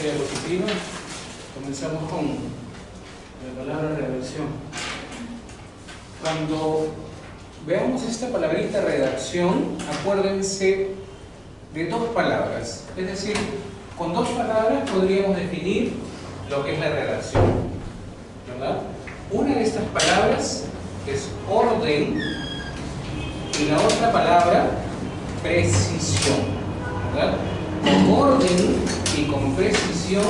diapositiva. Comenzamos con la palabra redacción. Cuando veamos esta palabrita redacción, acuérdense de dos palabras. Es decir, con dos palabras podríamos definir lo que es la redacción, ¿verdad? Una de estas palabras es orden y la otra palabra precisión, ¿verdad? Con orden y con precisión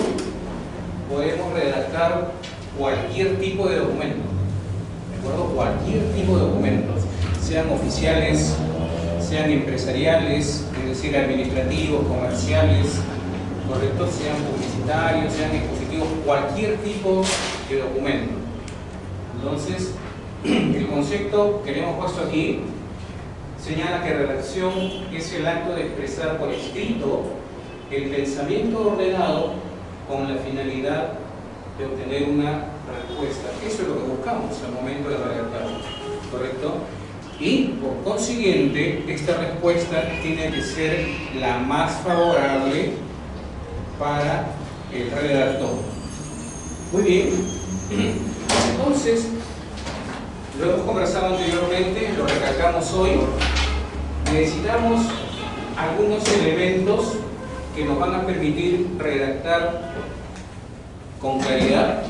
podemos redactar cualquier tipo de documento, ¿de acuerdo? Cualquier tipo de documentos, sean oficiales, sean empresariales, es decir, administrativos, comerciales, correcto, sean publicitarios, sean expositivos, cualquier tipo de documento. Entonces, el concepto que le hemos puesto aquí señala que redacción es el acto de expresar por escrito el pensamiento ordenado con la finalidad de obtener una respuesta. Eso es lo que buscamos al momento de redactar, ¿correcto? Y por consiguiente, esta respuesta tiene que ser la más favorable para el redactor. Muy bien. Entonces, lo hemos conversado anteriormente, lo recalcamos hoy. Necesitamos algunos elementos que nos van a permitir redactar con claridad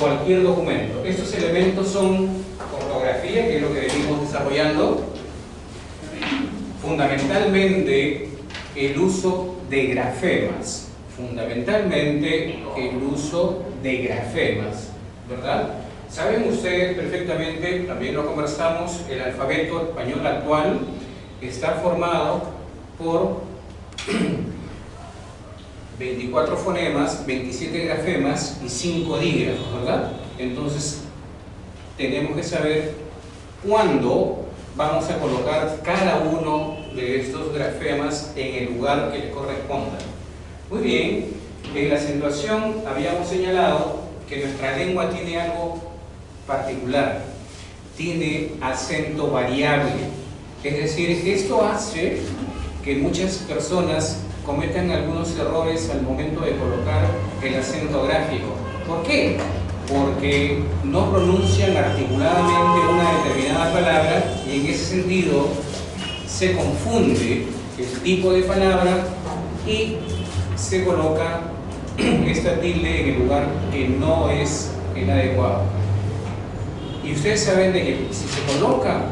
cualquier documento. Estos elementos son ortografía, que es lo que venimos desarrollando, fundamentalmente el uso de grafemas, ¿verdad? Saben ustedes perfectamente, también lo conversamos, el alfabeto español actual está formado por 24 fonemas, 27 grafemas y 5 dígrafos, ¿verdad? Entonces, tenemos que saber cuándo vamos a colocar cada uno de estos grafemas en el lugar que le corresponda. Muy bien, en la acentuación habíamos señalado que nuestra lengua tiene algo particular, tiene acento variable. Es decir, esto hace que muchas personas cometan algunos errores al momento de colocar el acento gráfico. ¿Por qué? Porque no pronuncian articuladamente una determinada palabra y en ese sentido se confunde el tipo de palabra y se coloca esta tilde en el lugar que no es el adecuado. Y ustedes saben de que si se coloca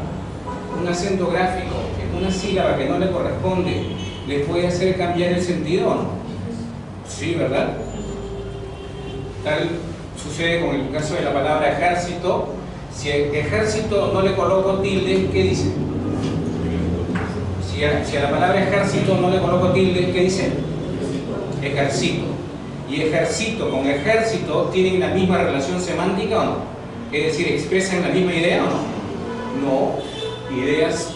un acento gráfico en una sílaba que no le corresponde, ¿le puede hacer cambiar el sentido o no? Sí, ¿verdad? Tal sucede con el caso de la palabra ejército. Si el ejército no le coloco tilde, ¿qué dice? Si a la palabra ejército no le coloco tilde, ¿qué dice? Ejército. Y ejército con ejército tienen la misma relación semántica o no? Es decir, ¿expresan la misma idea o no? No, ideas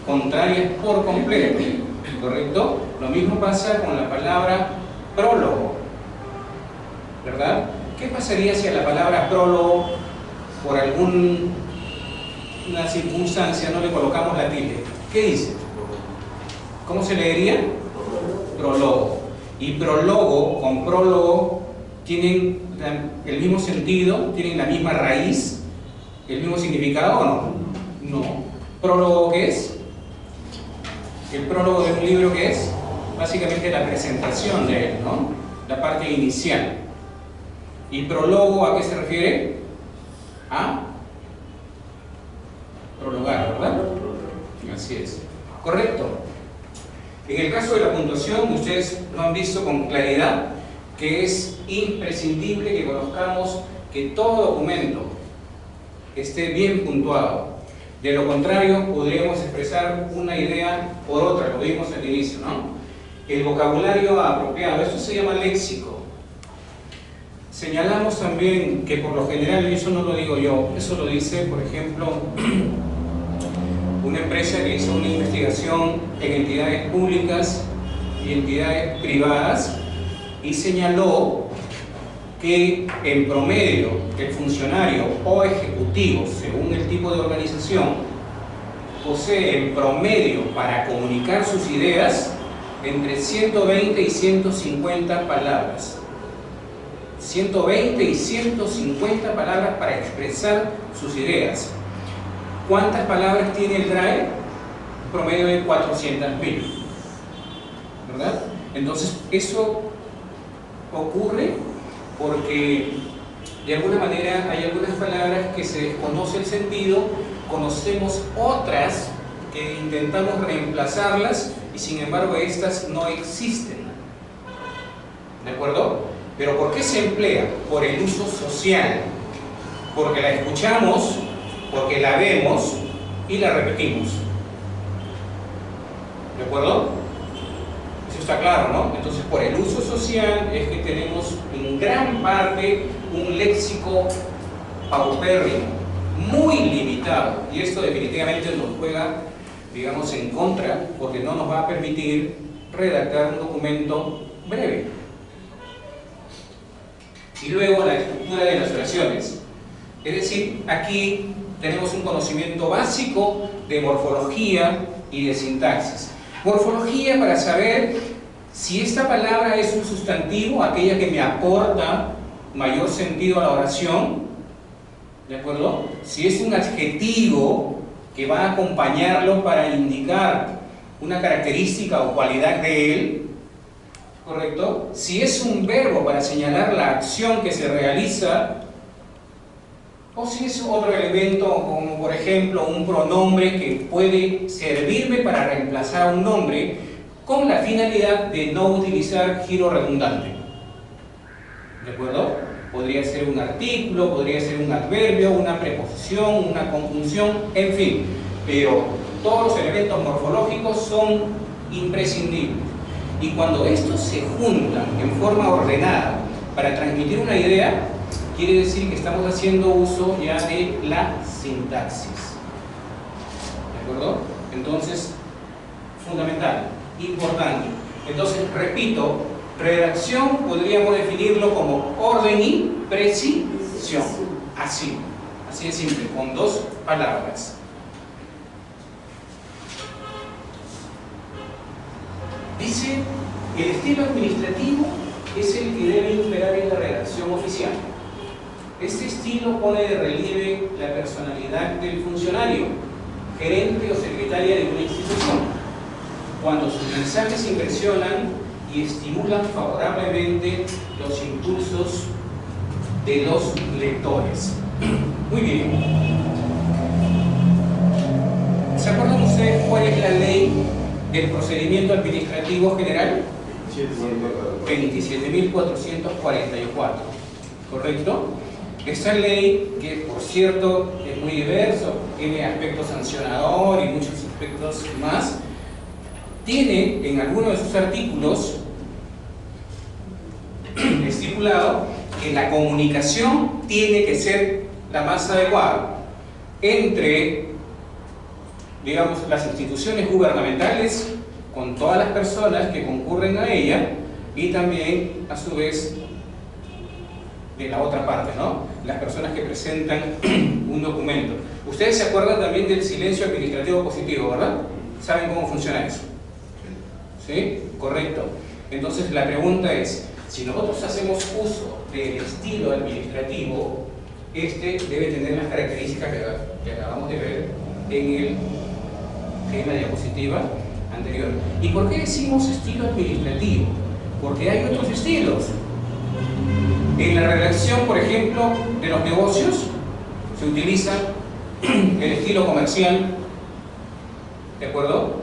contrarias por completo, ¿correcto? Lo mismo pasa con la palabra prólogo, ¿verdad? ¿Qué pasaría si a la palabra prólogo, por alguna circunstancia, no le colocamos la tilde? ¿Qué dice? ¿Cómo se leería? Prólogo. Y prólogo con prólogo tienen el mismo sentido, tienen la misma raíz, el mismo significado o no? No. ¿Prólogo qué es? El prólogo de un libro, ¿qué es? Básicamente la presentación de él, ¿no? La parte inicial. ¿Y prólogo a qué se refiere? A prologar, ¿verdad? Así es. Correcto. En el caso de la puntuación, ustedes lo han visto con claridad que es imprescindible que conozcamos que todo documento esté bien puntuado. De lo contrario, podríamos expresar una idea por otra, lo vimos al inicio, ¿no? El vocabulario apropiado, esto se llama léxico. Señalamos también que por lo general, y eso no lo digo yo, eso lo dice, por ejemplo, una empresa que hizo una investigación en entidades públicas y entidades privadas y señaló que en promedio el funcionario o ejecutivo, según el tipo de organización, posee en promedio para comunicar sus ideas entre 120 y 150 palabras. 120 y 150 palabras para expresar sus ideas. ¿Cuántas palabras tiene el Drive? Promedio de 400.000, ¿verdad? Entonces, eso ocurre porque de alguna manera hay algunas palabras que se desconoce el sentido, conocemos otras que intentamos reemplazarlas y sin embargo estas no existen. ¿De acuerdo? ¿Pero por qué se emplea? Por el uso social, porque la escuchamos, porque la vemos y la repetimos. ¿De acuerdo? Eso está claro, ¿no? Entonces, por el uso social es que tenemos en gran parte un léxico paupérrimo, muy limitado, y esto definitivamente nos juega, digamos, en contra, porque no nos va a permitir redactar un documento breve. Y luego la estructura de las oraciones. Es decir, aquí tenemos un conocimiento básico de morfología y de sintaxis. Morfología para saber si esta palabra es un sustantivo, aquella que me aporta mayor sentido a la oración, ¿de acuerdo? Si es un adjetivo que va a acompañarlo para indicar una característica o cualidad de él, ¿correcto? Si es un verbo para señalar la acción que se realiza, o si es otro elemento como por ejemplo un pronombre que puede servirme para reemplazar a un nombre con la finalidad de no utilizar giro redundante. ¿De acuerdo? Podría ser un artículo, podría ser un adverbio, una preposición, una conjunción, en fin. Pero todos los elementos morfológicos son imprescindibles. Y cuando estos se juntan en forma ordenada para transmitir una idea, quiere decir que estamos haciendo uso ya de la sintaxis. ¿De acuerdo? Entonces, fundamental, importante. Entonces, repito, redacción podríamos definirlo como orden y precisión. Así de simple, con dos palabras. Dice, el estilo administrativo es el que debe imperar en la redacción oficial. Este estilo pone de relieve la personalidad del funcionario, gerente o secretaria de una institución, cuando sus mensajes impresionan y estimulan favorablemente los impulsos de los lectores. Muy bien. ¿Se acuerdan ustedes cuál es la ley del procedimiento administrativo general? 27.444, ¿correcto? Esta ley, que por cierto es muy diverso, tiene aspectos sancionador y muchos aspectos más, tiene en algunos de sus artículos estipulado que la comunicación tiene que ser la más adecuada entre, digamos, las instituciones gubernamentales con todas las personas que concurren a ella y también, a su vez, de la otra parte, ¿no? Las personas que presentan un documento. Ustedes se acuerdan también del silencio administrativo positivo, ¿verdad? ¿Saben cómo funciona eso? ¿Sí? Correcto. Entonces la pregunta es, si nosotros hacemos uso del estilo administrativo, este debe tener las características que acabamos de ver en la diapositiva anterior. ¿Y por qué decimos estilo administrativo? Porque hay otros estilos. En la redacción, por ejemplo, de los negocios, se utiliza el estilo comercial, ¿de acuerdo?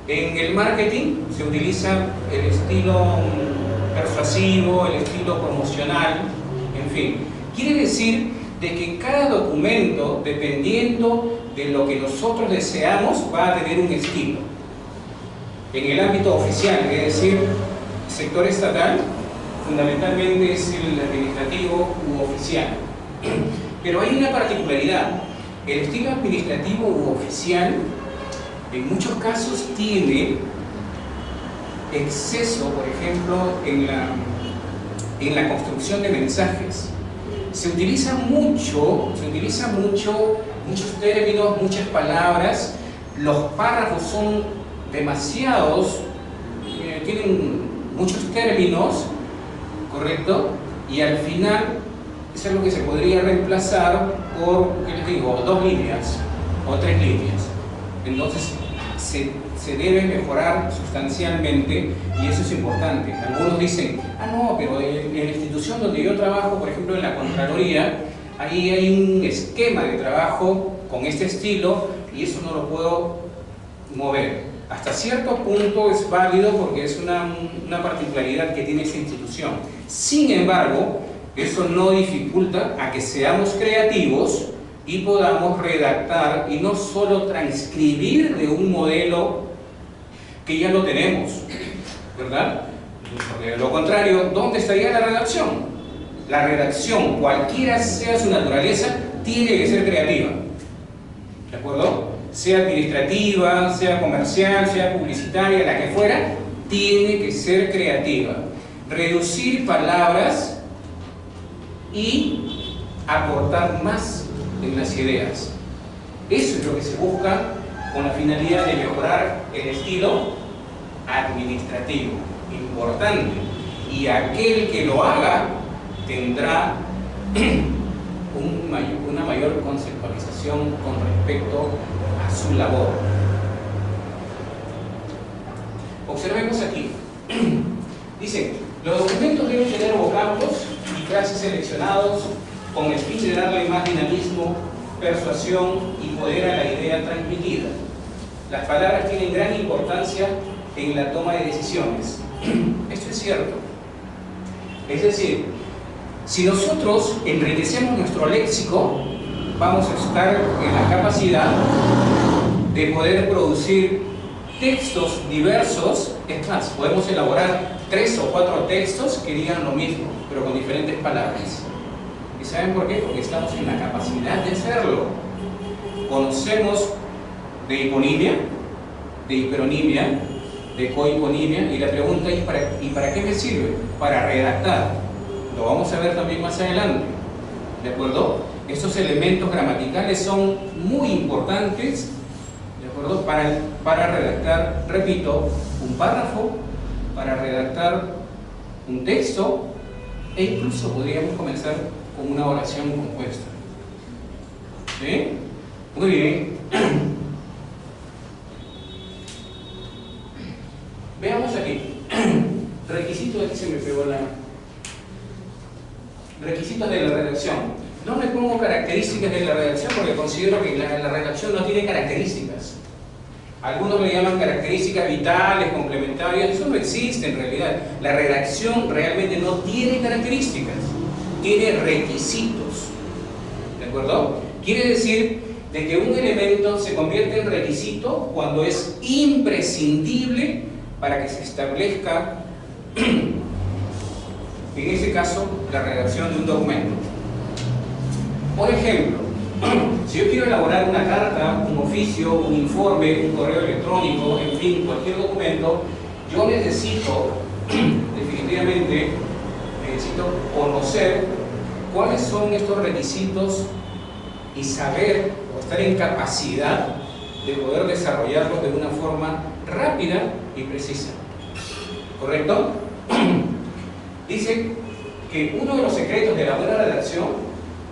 En el marketing se utiliza el estilo persuasivo, el estilo promocional, en fin. Quiere decir de que cada documento, dependiendo de lo que nosotros deseamos, va a tener un estilo. En el ámbito oficial, es decir, sector estatal, fundamentalmente es el administrativo u oficial. Pero hay una particularidad. El estilo administrativo u oficial en muchos casos tiene exceso, por ejemplo, en la construcción de mensajes. Se utiliza mucho, muchos términos, muchas palabras. Los párrafos son demasiados, tienen muchos términos, ¿correcto? Y al final es algo que se podría reemplazar por, ¿qué les digo?, 2 líneas o 3 líneas. Entonces se debe mejorar sustancialmente y eso es importante. Algunos dicen, ah no, pero en la institución donde yo trabajo, por ejemplo en la Contraloría, ahí hay un esquema de trabajo con este estilo y eso no lo puedo mover. Hasta cierto punto es válido porque es una particularidad que tiene esa institución. Sin embargo, eso no dificulta a que seamos creativos y podamos redactar y no solo transcribir de un modelo que ya lo tenemos, ¿verdad? Porque de lo contrario, ¿dónde estaría la redacción? La redacción, cualquiera sea su naturaleza, tiene que ser creativa, ¿de acuerdo? Sea administrativa, sea comercial, sea publicitaria, la que fuera, tiene que ser creativa. Reducir palabras y aportar más en las ideas. Eso es lo que se busca con la finalidad de mejorar el estilo administrativo. Importante. Y aquel que lo haga tendrá una mayor conceptualización con respecto a su labor. Observemos aquí. Dice, los documentos deben tener vocablos y frases seleccionados con el fin de darle más dinamismo, persuasión y poder a la idea transmitida. Las palabras tienen gran importancia en la toma de decisiones. Esto es cierto. Es decir, si nosotros enriquecemos nuestro léxico, vamos a estar en la capacidad de poder producir textos diversos. Es más, podemos elaborar 3 o 4 textos que digan lo mismo, pero con diferentes palabras. ¿Y saben por qué? Porque estamos en la capacidad de hacerlo. Conocemos de hiponimia, de hiperonimia, de cohiponimia, y la pregunta es ¿y para qué me sirve? Para redactar. Lo vamos a ver también más adelante, ¿de acuerdo? Estos elementos gramaticales son muy importantes, ¿de acuerdo? Para redactar, repito, un párrafo, para redactar un texto, e incluso podríamos comenzar con una oración compuesta. ¿Sí? Muy bien. Veamos aquí. Requisitos, aquí se me pegó requisitos de la redacción. No me pongo características de la redacción porque considero que la redacción no tiene características. Algunos le llaman características vitales, complementarias. Eso no existe en realidad. La redacción realmente no tiene características, tiene requisitos. ¿De acuerdo? Quiere decir de que un elemento se convierte en requisito cuando es imprescindible para que se establezca, en ese caso, la redacción de un documento. Por ejemplo, si yo quiero elaborar una carta, un oficio, un informe, un correo electrónico, en fin, cualquier documento, yo necesito, definitivamente, necesito conocer cuáles son estos requisitos y saber o estar en capacidad de poder desarrollarlos de una forma rápida y precisa. ¿Correcto? Dice que uno de los secretos de la buena redacción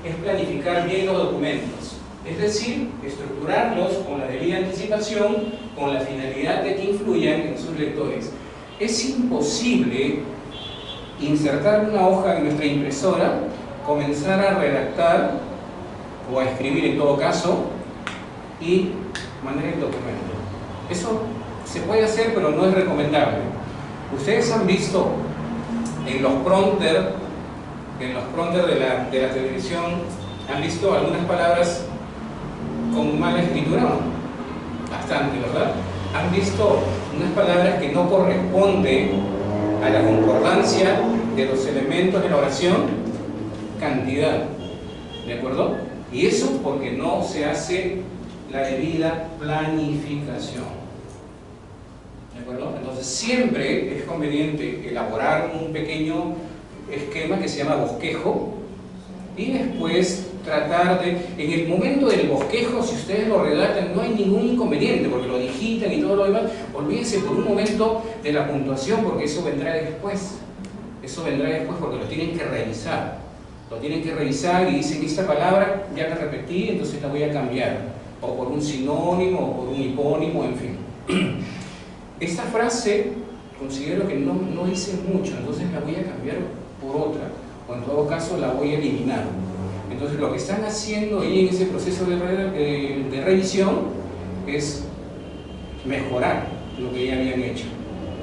es planificar bien los documentos, es decir, estructurarlos con la debida anticipación, con la finalidad de que influyan en sus lectores. Es imposible insertar una hoja en nuestra impresora, comenzar a redactar o a escribir en todo caso y mandar el documento. Eso se puede hacer, pero no es recomendable. Ustedes han visto en los prompters de la televisión, han visto algunas palabras con mala escritura, ¿no? Bastante, ¿verdad? Han visto unas palabras que no corresponden a la concordancia de los elementos de la oración, cantidad, ¿de acuerdo? Y eso porque no se hace la debida planificación. ¿De acuerdo? Entonces siempre es conveniente elaborar un pequeño esquema que se llama bosquejo y después tratar de... En el momento del bosquejo, si ustedes lo redactan, no hay ningún inconveniente, porque lo digitan y todo lo demás. Olvídense por un momento de la puntuación, porque eso vendrá después. Eso vendrá después porque lo tienen que revisar. Lo tienen que revisar y dicen, esta palabra ya la repetí, entonces la voy a cambiar. O por un sinónimo, o por un hipónimo, en fin. Esta frase considero que no dice mucho, entonces la voy a cambiar por otra. O en todo caso la voy a eliminar. Entonces lo que están haciendo ahí en ese proceso de revisión es mejorar lo que ya habían hecho,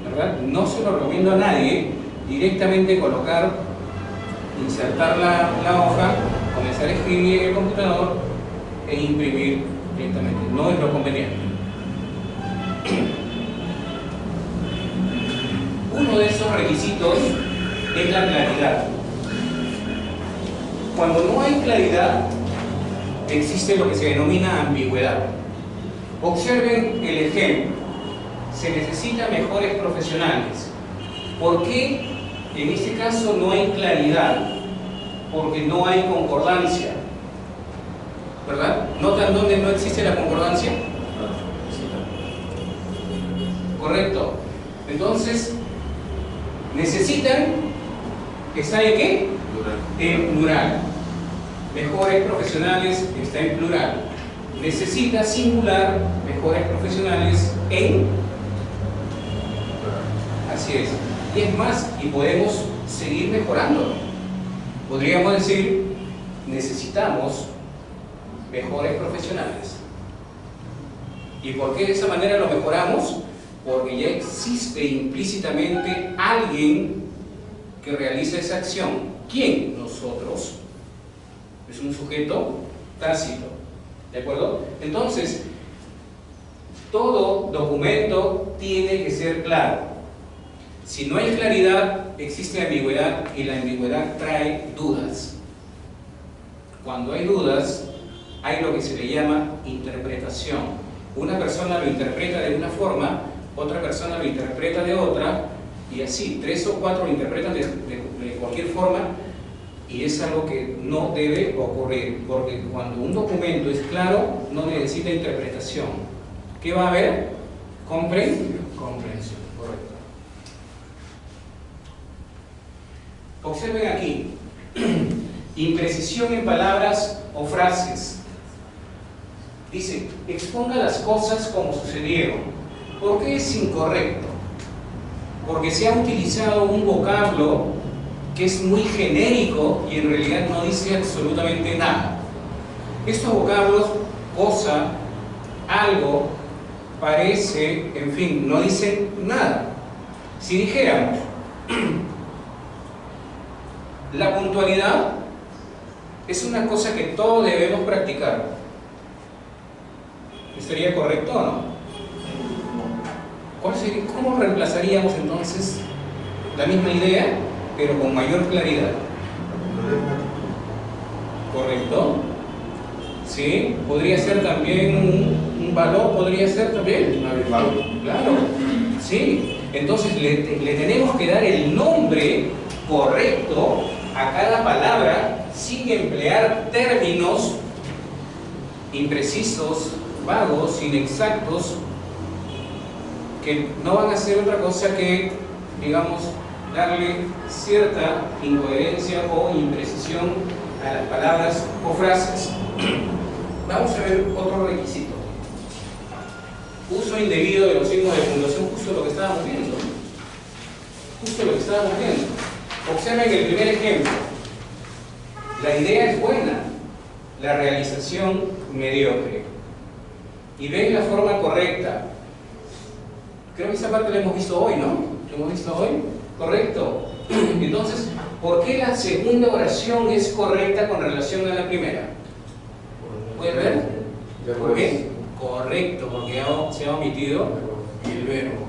¿verdad? No se lo recomiendo a nadie directamente colocar, insertar la hoja, comenzar a escribir en el computador e imprimir directamente. No es lo conveniente. Uno de esos requisitos es la claridad. Cuando no hay claridad, existe lo que se denomina ambigüedad. Observen el ejemplo. Se necesitan mejores profesionales. ¿Por qué en este caso no hay claridad? Porque no hay concordancia. ¿Verdad? ¿Notan dónde no existe la concordancia? Correcto. Entonces, necesitan, ¿está en qué? En plural. Mejores profesionales está en plural. Necesita singular, mejores profesionales en... Así es. Y es más, y podemos seguir mejorando. Podríamos decir, necesitamos mejores profesionales. ¿Y por qué de esa manera lo mejoramos? Porque ya existe implícitamente alguien que realiza esa acción. ¿Quién? Nosotros. Es un sujeto tácito. ¿De acuerdo? Entonces, todo documento tiene que ser claro. Si no hay claridad, existe ambigüedad y la ambigüedad trae dudas. Cuando hay dudas, hay lo que se le llama interpretación. Una persona lo interpreta de una forma, otra persona lo interpreta de otra, y así, 3 o 4 lo interpretan de cualquier forma, y es algo que no debe ocurrir, porque cuando un documento es claro, no necesita interpretación. ¿Qué va a haber? Comprensión. Correcto. Observen aquí, imprecisión en palabras o frases. Dice, exponga las cosas como sucedieron. ¿Por qué es incorrecto? Porque se ha utilizado un vocablo que es muy genérico y en realidad no dice absolutamente nada. Estos vocablos, cosa, algo, parece, en fin, no dicen nada. Si dijéramos, la puntualidad es una cosa que todos debemos practicar, ¿estaría correcto o no? ¿Cómo reemplazaríamos entonces la misma idea, pero con mayor claridad? ¿Correcto? ¿Sí? ¿Podría ser también un valor? ¿Podría ser también? Claro, sí. Entonces le tenemos que dar el nombre correcto a cada palabra sin emplear términos imprecisos, vagos, inexactos, que no van a hacer otra cosa que, digamos, darle cierta incoherencia o imprecisión a las palabras o frases. Vamos a ver otro requisito. Uso indebido de los signos de puntuación, justo lo que estábamos viendo. Observen el primer ejemplo. La idea es buena, la realización mediocre. Y ven la forma correcta. Creo que esa parte la hemos visto hoy, ¿no? ¿Lo hemos visto hoy? Correcto. Entonces, ¿por qué la segunda oración es correcta con relación a la primera? ¿Pueden ver? ¿Por qué? Correcto, porque se ha omitido el verbo.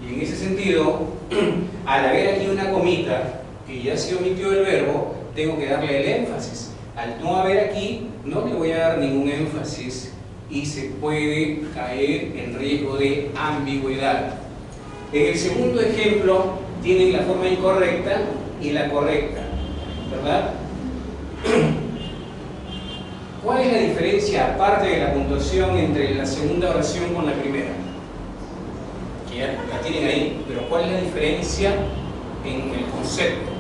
Y en ese sentido, al haber aquí una comita que ya se omitió el verbo, tengo que darle el énfasis. Al no haber aquí, no le voy a dar ningún énfasis y se puede caer en riesgo de ambigüedad. En el segundo ejemplo, tienen la forma incorrecta y la correcta, ¿verdad? ¿Cuál es la diferencia, aparte de la puntuación, entre la segunda oración con la primera? Que ya la tienen ahí, pero ¿cuál es la diferencia en el concepto?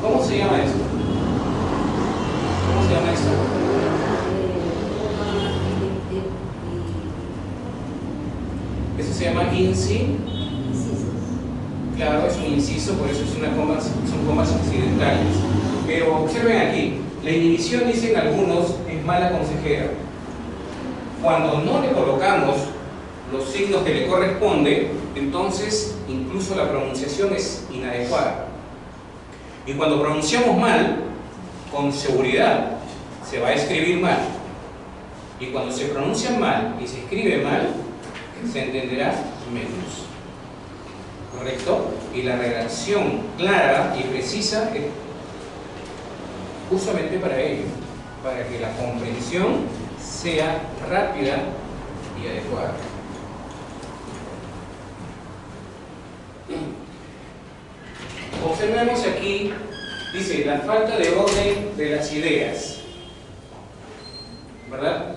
¿Cómo se llama eso? ¿Cómo se llama eso? Eso se llama inciso. Claro, es un inciso, por eso son comas accidentales. Pero observen aquí, la inhibición, dicen algunos, es mala consejera. Cuando no le colocamos los signos que le corresponden, entonces incluso la pronunciación es inadecuada. Y cuando pronunciamos mal, con seguridad, se va a escribir mal. Y cuando se pronuncia mal y se escribe mal, se entenderá menos. ¿Correcto? Y la redacción clara y precisa es justamente para ello, para que la comprensión sea rápida y adecuada. Observemos aquí, dice, la falta de orden de las ideas, ¿verdad?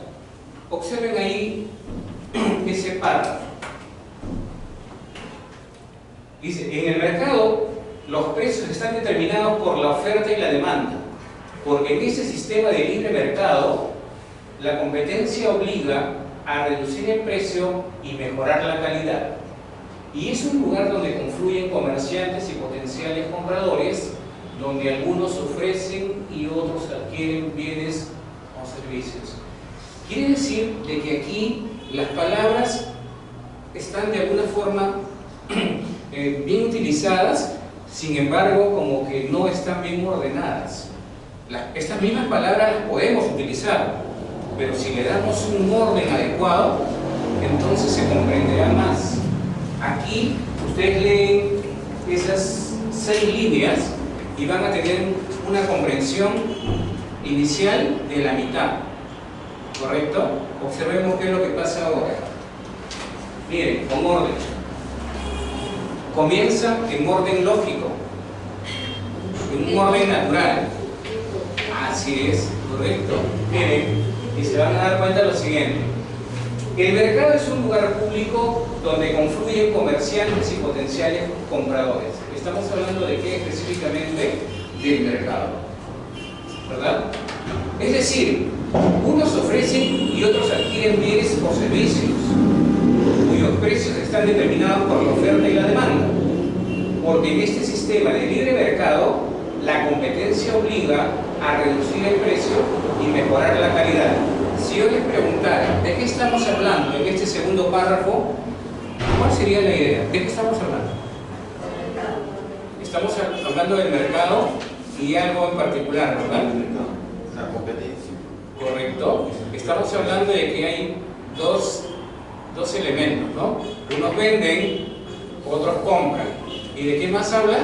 Observen ahí ese párrafo. Dice, en el mercado los precios están determinados por la oferta y la demanda, porque en este sistema de libre mercado la competencia obliga a reducir el precio y mejorar la calidad. Y es un lugar donde confluyen comerciantes y potenciales compradores, donde algunos ofrecen y otros adquieren bienes o servicios. Quiere decir de que aquí las palabras están de alguna forma bien utilizadas, sin embargo como que no están bien ordenadas. Estas mismas palabras las podemos utilizar, pero si le damos un orden adecuado, entonces se comprenderá más. Aquí ustedes leen esas 6 líneas y van a tener una comprensión inicial de la mitad, ¿correcto? Observemos qué es lo que pasa ahora. Miren, con orden. Comienza en orden lógico, en un orden natural. Así es, correcto. Miren, y se van a dar cuenta de lo siguiente. El mercado es un lugar público donde confluyen comerciantes y potenciales compradores. Estamos hablando de qué específicamente, del mercado, ¿verdad? Es decir, unos ofrecen y otros adquieren bienes o servicios cuyos precios están determinados por la oferta y la demanda, porque en este sistema de libre mercado la competencia obliga a reducir el precio y mejorar la calidad. Si yo les preguntara, ¿de qué estamos hablando en este segundo párrafo? ¿Cuál sería la idea? ¿De qué estamos hablando? Estamos hablando del mercado y algo en particular, ¿verdad? La competencia. Correcto. Estamos hablando de que hay dos elementos, ¿no? Unos venden, otros compran. ¿Y de qué más habla?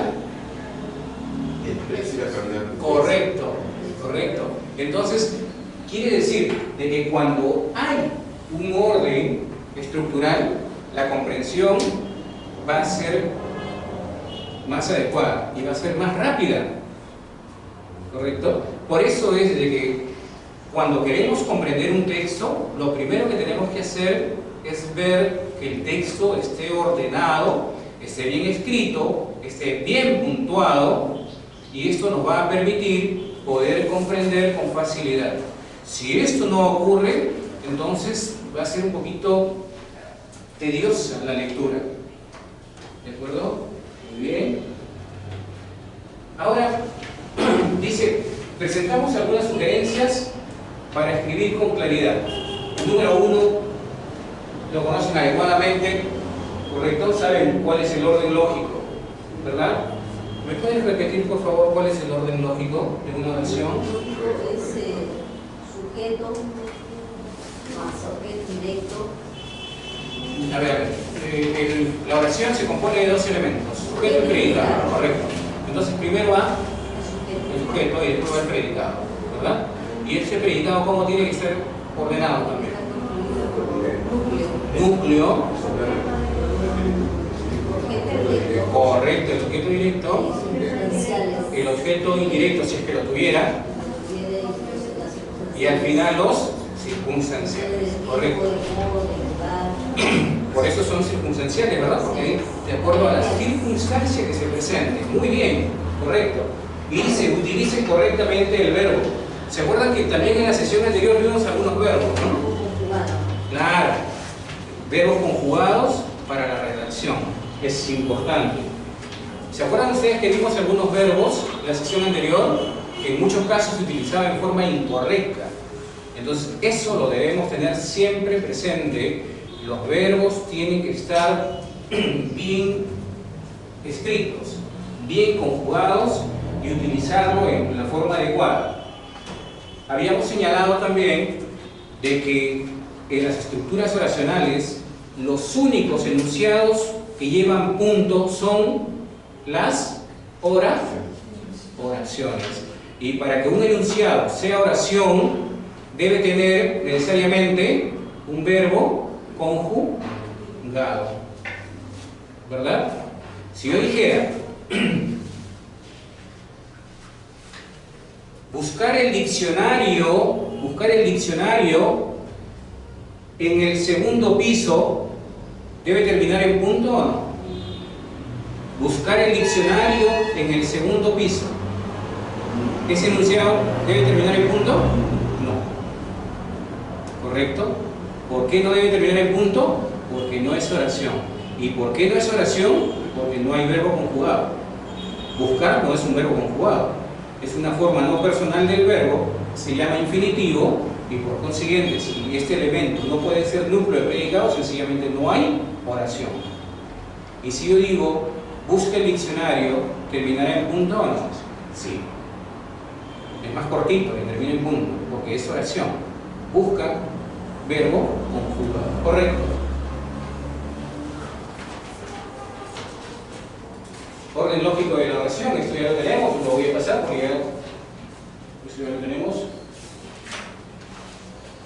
El precio de perder. Correcto, correcto. Entonces, quiere decir de que cuando hay un orden estructural, la comprensión va a ser más adecuada y va a ser más rápida, ¿correcto? Por eso es de que cuando queremos comprender un texto, lo primero que tenemos que hacer es ver que el texto esté ordenado, esté bien escrito, esté bien puntuado, y esto nos va a permitir poder comprender con facilidad. Si esto no ocurre, entonces va a ser un poquito tediosa la lectura. ¿De acuerdo? Muy bien. Ahora, dice, presentamos algunas sugerencias para escribir con claridad. Número 1, lo conocen adecuadamente, ¿correcto? Saben cuál es el orden lógico, ¿verdad? ¿Me pueden repetir, por favor, cuál es el orden lógico de una oración? Es sujeto más objeto directo. A ver, la oración se compone de 2 elementos, sujeto y predicado, correcto. Entonces primero va el sujeto y después va el predicado, ¿verdad? Y ese predicado, ¿cómo tiene que ser ordenado también? Núcleo. directo. Correcto, el sujeto directo. El objeto indirecto, si es que lo tuviera. Y al final los circunstanciales. Correcto. Por eso son circunstanciales, ¿verdad? Porque de acuerdo a las circunstancias que se presenten. Muy bien, correcto. Y se utilice correctamente el verbo. ¿Se acuerdan que también en la sesión anterior vimos algunos verbos, no? Claro. Verbos conjugados para la redacción. Es importante. ¿Se acuerdan ustedes que vimos algunos verbos en la sesión anterior que en muchos casos se utilizaban en forma incorrecta? Entonces, eso lo debemos tener siempre presente. Los verbos tienen que estar bien escritos, bien conjugados y utilizarlo en la forma adecuada. Habíamos señalado también de que en las estructuras oracionales los únicos enunciados que llevan punto son las oraciones. Y para que un enunciado sea oración, debe tener necesariamente un verbo conjugado, ¿verdad? Si yo dijera buscar el diccionario en el segundo piso, ¿debe terminar en punto o no? Buscar el diccionario en el segundo piso, ¿ese enunciado debe terminar en punto? No. ¿Correcto? ¿Por qué no debe terminar en punto? Porque no es oración. ¿Y por qué no es oración? Porque no hay verbo conjugado. Buscar no es un verbo conjugado. Es una forma no personal del verbo, se llama infinitivo, y por consiguiente, si este elemento no puede ser núcleo de predicado, sencillamente no hay oración. Y si yo digo, busca el diccionario, ¿terminará en punto o no? Sí. Es más cortito, que termina en punto, porque es oración. Busca, verbo conjugado. Correcto. Orden lógico de la oración, esto ya lo tenemos, lo voy a pasar porque ya lo tenemos.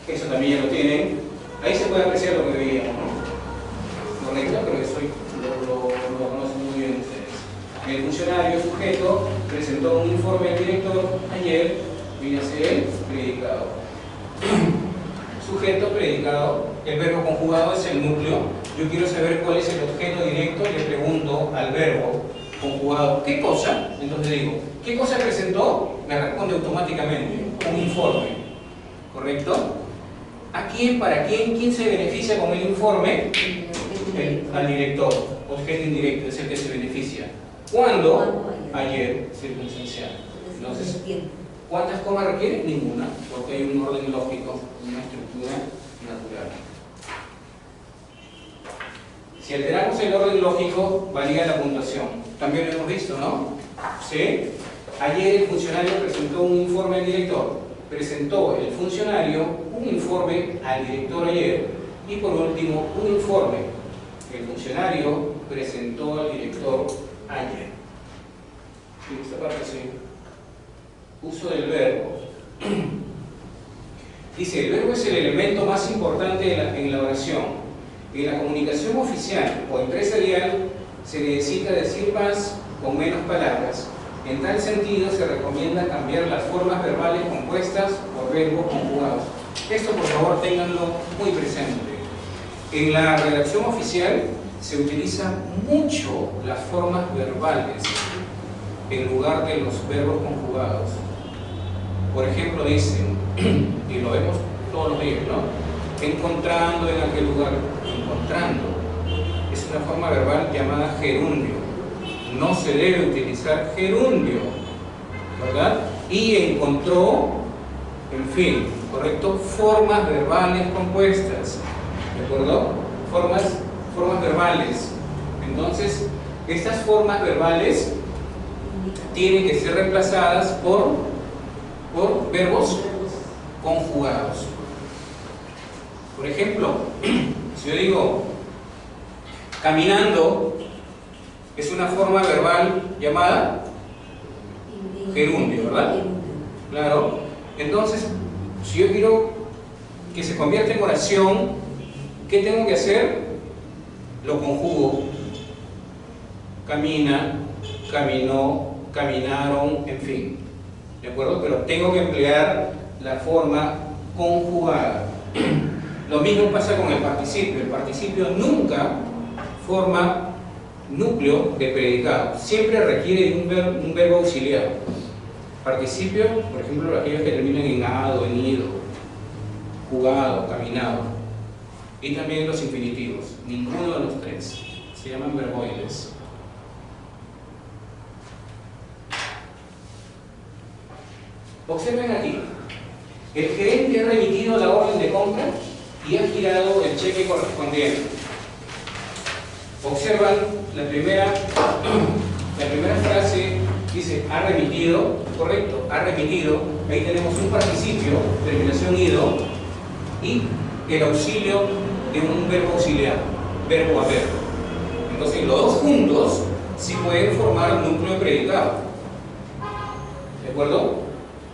Eso también ya lo tienen. Ahí se puede apreciar lo que veíamos, ¿no? Correcto, pero eso lo conocen muy bien ustedes. El funcionario sujeto presentó un informe al director ayer, viene a ser el predicado. Sujeto, predicado, el verbo conjugado es el núcleo. Yo quiero saber cuál es el objeto directo, le pregunto al verbo conjugado, ¿qué cosa? Entonces digo, ¿qué cosa presentó? Me responde automáticamente, un informe. ¿Correcto? ¿A quién? ¿Para quién? ¿Quién se beneficia con el informe? Al director. Objeto indirecto es el que se beneficia. ¿Cuándo? Ayer, circunstancial. Entonces, ¿cuántas comas requiere? Ninguna, porque hay un orden lógico, una estructura natural. Si alteramos el orden lógico, varía la puntuación. También lo hemos visto, ¿no? ¿Sí? Ayer el funcionario presentó un informe al director. Presentó el funcionario un informe al director ayer. Y por último, un informe. El funcionario presentó al director ayer. Sí, esta parte sí. Uso del verbo. Dice, el verbo es el elemento más importante en la oración. En la comunicación oficial o empresarial se necesita decir más con menos palabras. En tal sentido se recomienda cambiar las formas verbales compuestas por verbos conjugados. Esto por favor ténganlo muy presente. En la redacción oficial se utilizan mucho las formas verbales en lugar de los verbos conjugados. Por ejemplo dicen, y lo vemos todos los días, ¿no? Encontrando en aquel lugar, encontrando. Es una forma verbal llamada gerundio. No se debe utilizar gerundio, ¿verdad? Y encontró, en fin, ¿correcto? Formas verbales compuestas, ¿de acuerdo? Formas verbales. Entonces, estas formas verbales tienen que ser reemplazadas por verbos conjugados. Por ejemplo, si yo digo caminando, es una forma verbal llamada gerundio, ¿verdad? Claro. Entonces, si yo quiero que se convierta en oración, ¿qué tengo que hacer? Lo conjugo. camina, caminó, caminaron, en fin. ¿De acuerdo? Pero tengo que emplear la forma conjugada. Lo mismo pasa con el participio. El participio nunca forma núcleo de predicado. Siempre requiere un verbo auxiliar. Participio, por ejemplo, aquellos que terminan en ado, en ido, jugado, caminado. Y también los infinitivos. Ninguno de los tres. Se llaman verboides. Observen aquí. El gerente ha remitido la orden de compra y ha girado el cheque correspondiente. Observan la primera frase, dice ha remitido, correcto, ha remitido. Ahí tenemos un participio, terminación ido, y el auxilio de un verbo auxiliar, verbo haber. Entonces los dos juntos sí pueden formar un núcleo de predicado. ¿De acuerdo?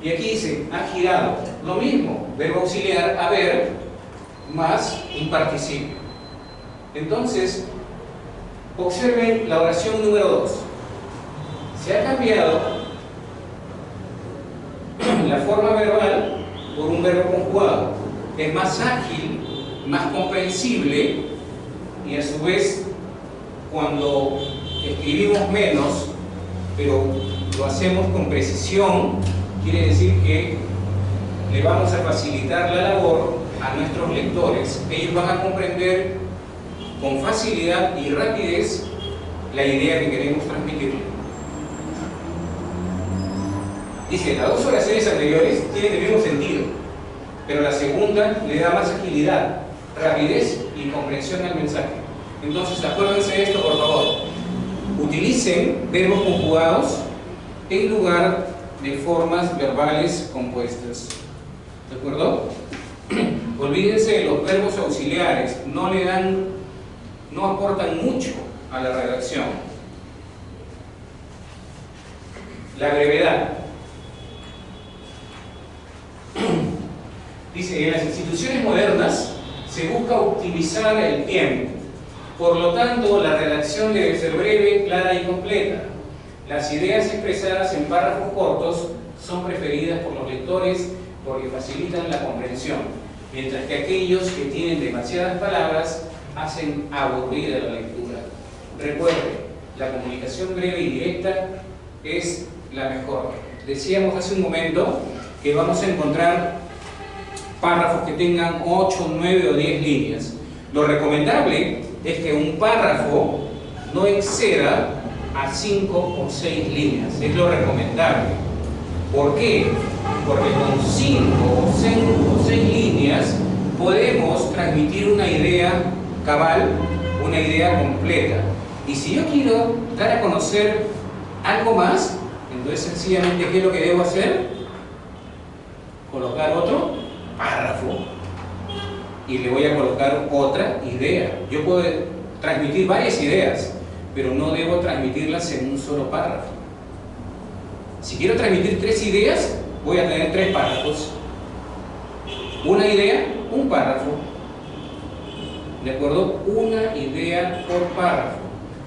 Y aquí dice, ha girado. Lo mismo, verbo auxiliar, haber, más un participio. Entonces, observen la oración número 2. Se ha cambiado la forma verbal por un verbo conjugado. Es más ágil, más comprensible, y a su vez, cuando escribimos menos, pero lo hacemos con precisión, quiere decir que le vamos a facilitar la labor a nuestros lectores. Ellos van a comprender con facilidad y rapidez la idea que queremos transmitir. Dice, las dos oraciones anteriores tienen el mismo sentido, pero la segunda le da más agilidad, rapidez y comprensión al mensaje. Entonces, acuérdense de esto, por favor. Utilicen verbos conjugados en lugar de formas verbales compuestas. ¿De acuerdo? Olvídense de los verbos auxiliares, no aportan mucho a la redacción. La brevedad. Dice, en las instituciones modernas se busca optimizar el tiempo. Por lo tanto, la redacción debe ser breve, clara y completa. Las ideas expresadas en párrafos cortos son preferidas por los lectores porque facilitan la comprensión, mientras que aquellos que tienen demasiadas palabras hacen aburrida la lectura. Recuerde, la comunicación breve y directa es la mejor. Decíamos hace un momento que vamos a encontrar párrafos que tengan 8, 9 o 10 líneas. Lo recomendable es que un párrafo no exceda a 5 o 6 líneas. Es lo recomendable. ¿Por qué? Porque con 5 o 6 líneas podemos transmitir una idea cabal, una idea completa. Y si yo quiero dar a conocer algo más, entonces sencillamente, ¿qué es lo que debo hacer? Colocar otro párrafo y le voy a colocar otra idea. Yo puedo transmitir varias ideas, pero no debo transmitirlas en un solo párrafo. Si quiero transmitir 3 ideas, voy a tener 3 párrafos. Una idea, un párrafo. ¿De acuerdo? Una idea por párrafo.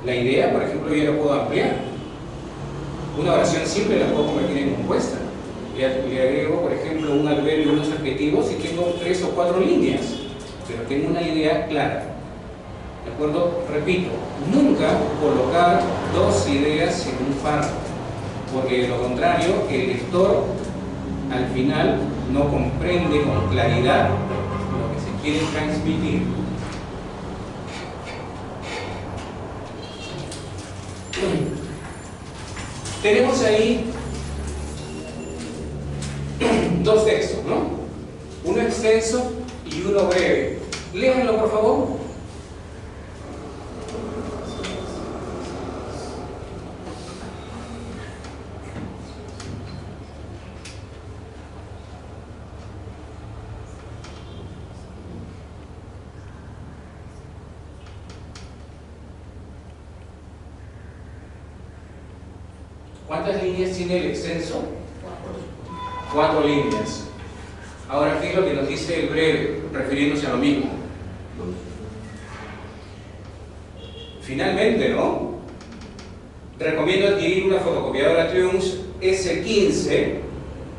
La idea, por ejemplo, yo la puedo ampliar. Una oración simple la puedo convertir en compuesta. Le agrego, por ejemplo, un adverbio y unos adjetivos y tengo 3 o 4 líneas, pero tengo una idea clara. ¿De acuerdo? Repito, nunca colocar 2 ideas en un párrafo, porque de lo contrario, el lector al final no comprende con claridad lo que se quiere transmitir. Tenemos ahí 2 textos, ¿no? Uno extenso y uno breve. Léanlo, por favor. ¿Cuántas líneas tiene el extenso? 4 líneas. Ahora, ¿qué es lo que nos dice el breve? Refiriéndose a lo mismo. Finalmente, ¿no? recomiendo adquirir una fotocopiadora Triumph S15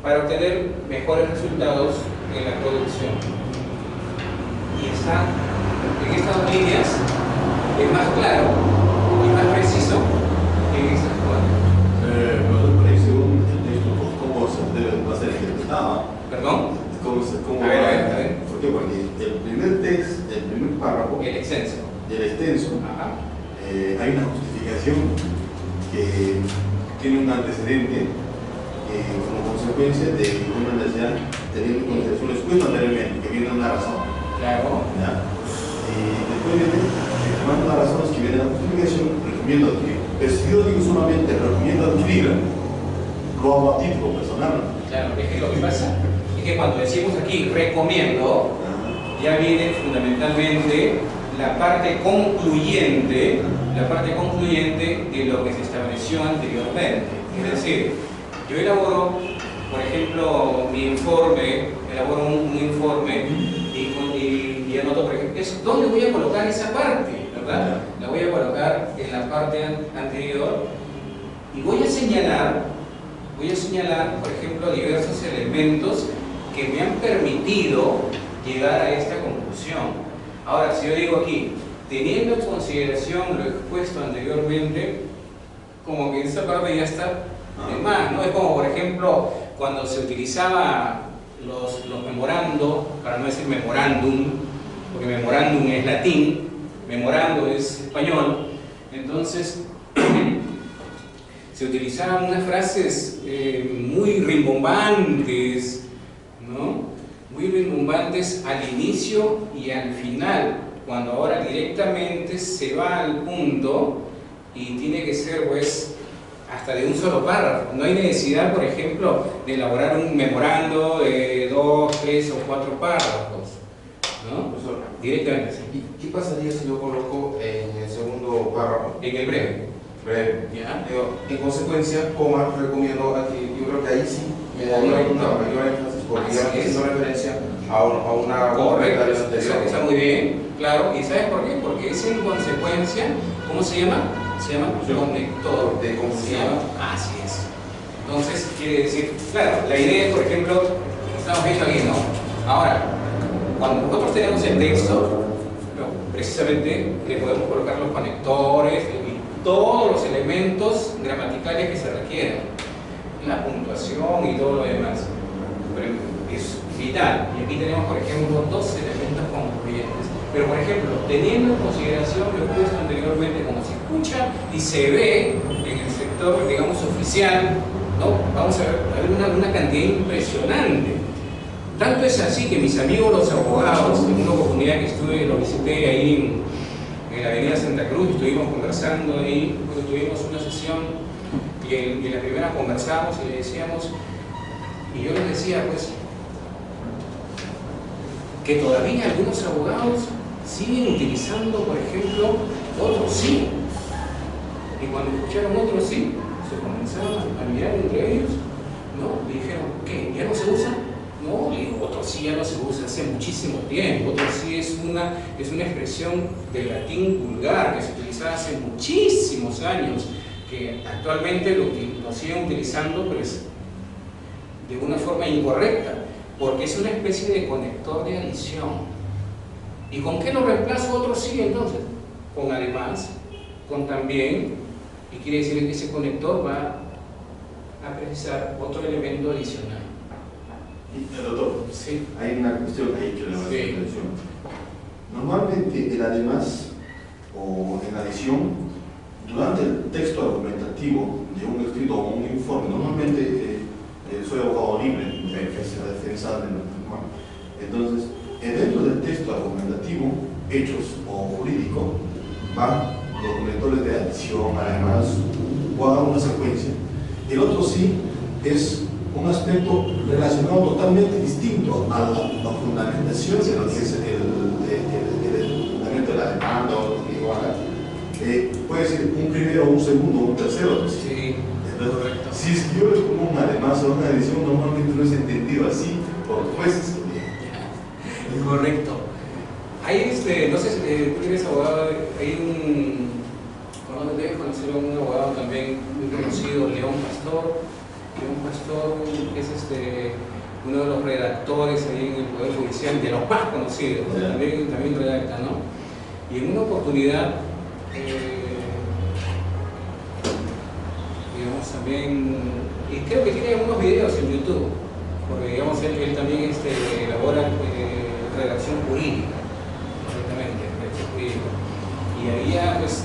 para obtener mejores resultados en la producción. Y está en estas dos líneas, es más claro y más preciso que en estas cuatro. Por ahí, según el texto, ¿cómo va a ser interpretado? ¿Perdón? ¿Cómo A ver. ¿Por qué? Porque el primer párrafo, El extenso. el extenso, Ajá. hay una justificación que tiene un antecedente como consecuencia de una necesidad teniendo en consideración lo expuesto anteriormente, que viene una razón. Claro. ¿Ya? Y después viene, tomando las razones que viene la justificación, recomiendo adquirir. Pero si yo digo solamente recomiendo adquirirla, lo hago a título personal. Claro, es que lo que pasa es que cuando decimos aquí recomiendo, ya viene fundamentalmente la parte concluyente de lo que se estableció anteriormente. Es decir, yo elaboro, por ejemplo, elaboro un informe y anoto, por ejemplo, ¿dónde voy a colocar esa parte? ¿Verdad? La voy a colocar en la parte anterior y voy a señalar, por ejemplo, diversos elementos que me han permitido llegar a esta conclusión. Ahora, si yo digo aquí, teniendo en consideración lo expuesto anteriormente, como que esa parte ya está de más, ¿no? Es como, por ejemplo, cuando se utilizaba los memorando, para no decir memorándum, porque memorándum es latín, memorando es español, entonces se utilizaban unas frases muy rimbombantes, ¿no? Muy rimbombantes al inicio y al final, cuando ahora directamente se va al punto y tiene que ser, pues, hasta de un solo párrafo. No hay necesidad, por ejemplo, de elaborar un memorando de 2, 3 o 4 párrafos, ¿no? Profesor, Directamente, sí. ¿y qué pasaría si yo coloco en el segundo párrafo? En el breve. Breve. ¿Ya? Digo, en consecuencia, coma, recomiendo aquí, yo creo que ahí sí me daría una mayor énfasis porque ya estoy haciendo referencia a una Correcto, anterior. está muy bien, claro. ¿Y sabes por qué? Porque es en consecuencia, ¿cómo se llama? Se llama conector de conjunción. Así es. Entonces, quiere decir, claro, la idea es, por ejemplo, estamos viendo aquí, ¿no? Ahora, cuando nosotros tenemos el texto, precisamente le podemos colocar los conectores y todos los elementos gramaticales que se requieran, la puntuación y todo lo demás. Pero es vital. Y aquí tenemos, por ejemplo, dos elementos concluyentes. Pero, por ejemplo, teniendo en consideración lo expuesto anteriormente, como se escucha y se ve en el sector, digamos, oficial, ¿no? Vamos a ver una cantidad impresionante. Tanto es así que mis amigos los abogados, en una oportunidad que estuve, lo visité ahí en la avenida Santa Cruz, estuvimos conversando ahí, porque tuvimos una sesión y en la primera conversamos y le decíamos, y yo les decía, pues, que todavía algunos abogados siguen utilizando, por ejemplo, otros sí. Y cuando escucharon otros sí, se comenzaron a mirar entre ellos, ¿no? Y dijeron, ¿qué? ¿Ya no se usa? No, le digo, otro sí ya no se usa hace muchísimo tiempo. Otro sí es una expresión del latín vulgar que se utilizaba hace muchísimos años, que actualmente lo siguen utilizando, pero es de una forma incorrecta, porque es una especie de conector de adición. ¿Y con qué lo reemplazo otro sí entonces? Con además, con también, y quiere decir que ese conector va a precisar otro elemento adicional. Y doctor, Sí. hay una cuestión ahí que le va a hacer Sí. atención. Normalmente el además o en adición, durante el texto argumentativo de un escrito o un informe, normalmente soy abogado libre, que es la defensa de lo normal. Entonces, dentro del texto argumentativo, hechos o jurídico, van los conectores de adición, además, o haga una secuencia. El otro sí es un aspecto relacionado totalmente distinto a la fundamentación de lo que es el fundamento de la demanda o lo que igual. Puede ser un primero, un segundo, un tercero. Sí, Entonces, correcto. si es que yo les pongo un además o una adición, normalmente no es entendido así por los jueces. Correcto. Hay no sé si tú eres abogado, hay un, debes conocer a un abogado también también muy conocido, León Pastor. León Pastor es uno de los redactores ahí en el Poder Judicial, de los más conocidos, también redacta, ¿no? Y en una oportunidad, digamos también, y creo que tiene algunos videos en YouTube, porque digamos él también elabora redacción jurídica, correctamente, redacción jurídica. Y había pues,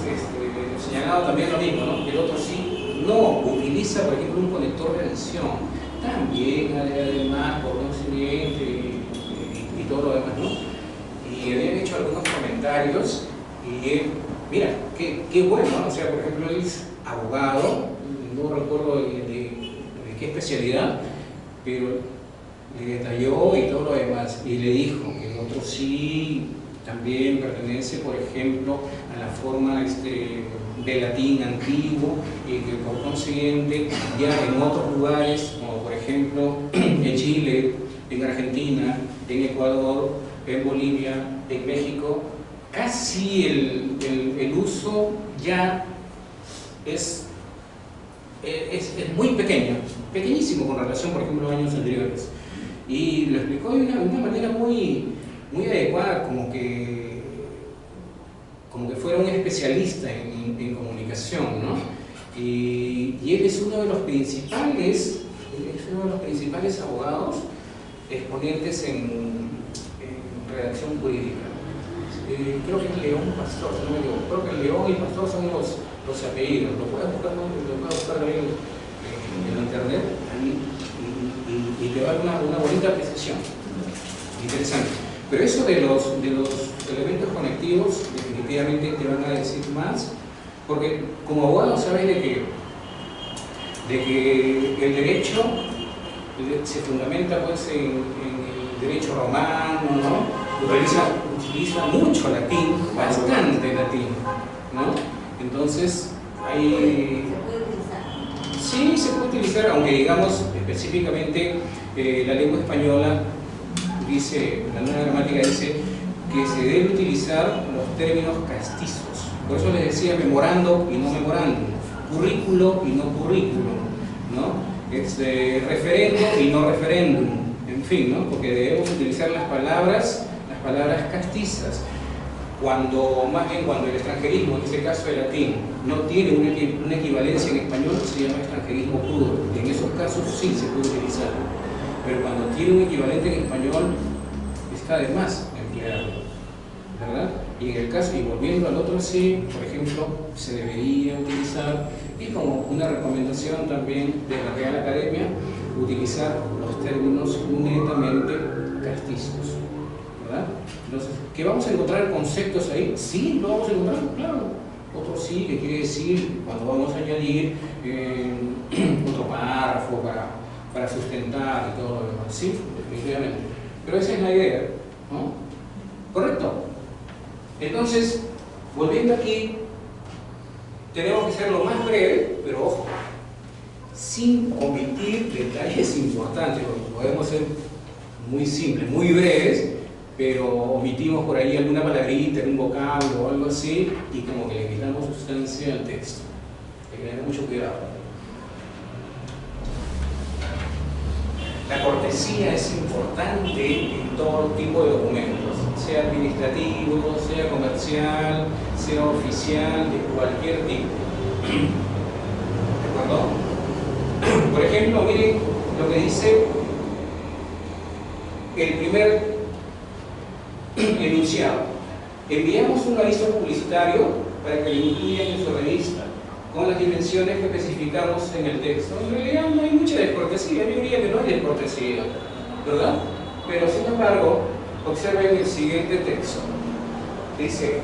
señalado también lo mismo, ¿no? Que el otro sí no utiliza, por ejemplo, un conector de adición, también además por conocimiento y todo lo demás, ¿no? Y habían hecho algunos comentarios y él, mira, qué bueno, ¿no? O sea, por ejemplo, él es abogado, no recuerdo de qué especialidad, pero le detalló y todo lo demás, y le dijo que el otro sí también pertenece, por ejemplo, a la forma de latín antiguo, y que por consiguiente ya en otros lugares, como por ejemplo en Chile, en Argentina, en Ecuador, en Bolivia, en México, casi el uso ya es muy pequeño, pequeñísimo con relación, por ejemplo, a años anteriores. Y lo explicó de una manera muy adecuada, como que fuera un especialista en comunicación, ¿no? Y él es uno de los principales abogados exponentes en redacción jurídica. Creo que es León Pastor, si no me equivoco. Creo que León y Pastor son los apellidos. Lo puedes buscar, ahí en internet y te va a dar una bonita apreciación. Interesante. Pero eso de los elementos conectivos definitivamente te van a decir más, porque como abogado sabes de que el derecho se fundamenta pues en el derecho romano, ¿no? Utiliza mucho latín, bastante latín, ¿no? Entonces hay... Sí, se puede utilizar, aunque digamos específicamente la lengua española dice, la nueva gramática dice que se debe utilizar los términos castizos. Por eso les decía memorando y no memorándum, currículo y no currículum, ¿no? Referendo y no referéndum, en fin, ¿no? Porque debemos utilizar las palabras castizas. Más bien cuando el extranjerismo, en este caso el latín, no tiene una equivalencia en español, se llama extranjerismo puro. Y en esos casos sí se puede utilizar. Pero cuando tiene un equivalente en español, está de más emplearlo, ¿verdad? Y en el caso, y volviendo al otro sí, por ejemplo, se debería utilizar, y como una recomendación también de la Real Academia, utilizar los términos netamente castizos, ¿verdad? Entonces, ¿qué vamos a encontrar conceptos ahí? Sí, lo vamos a encontrar, claro. Otro sí, que quiere decir cuando vamos a añadir otro párrafo para sustentar y todo lo demás. Sí, definitivamente. Pero esa es la idea, ¿no? ¿Correcto? Entonces, volviendo aquí, tenemos que ser lo más breve, pero ojo, sin omitir detalles importantes, porque podemos ser muy simples, muy breves, pero omitimos por ahí alguna palabrita, algún vocablo o algo así, y como que le quitamos sustancia al texto. Hay que tener mucho cuidado. La cortesía es importante en todo tipo de documentos, sea administrativo, sea comercial, sea oficial, de cualquier tipo. ¿De acuerdo? Por ejemplo, miren lo que dice el primer enunciado. Enviamos un aviso publicitario para que lo incluyan en su revista, con las dimensiones que especificamos en el texto. En realidad no hay mucha descortesía, yo diría que no hay descortesía, ¿verdad? Pero sin embargo, observen el siguiente texto. Dice,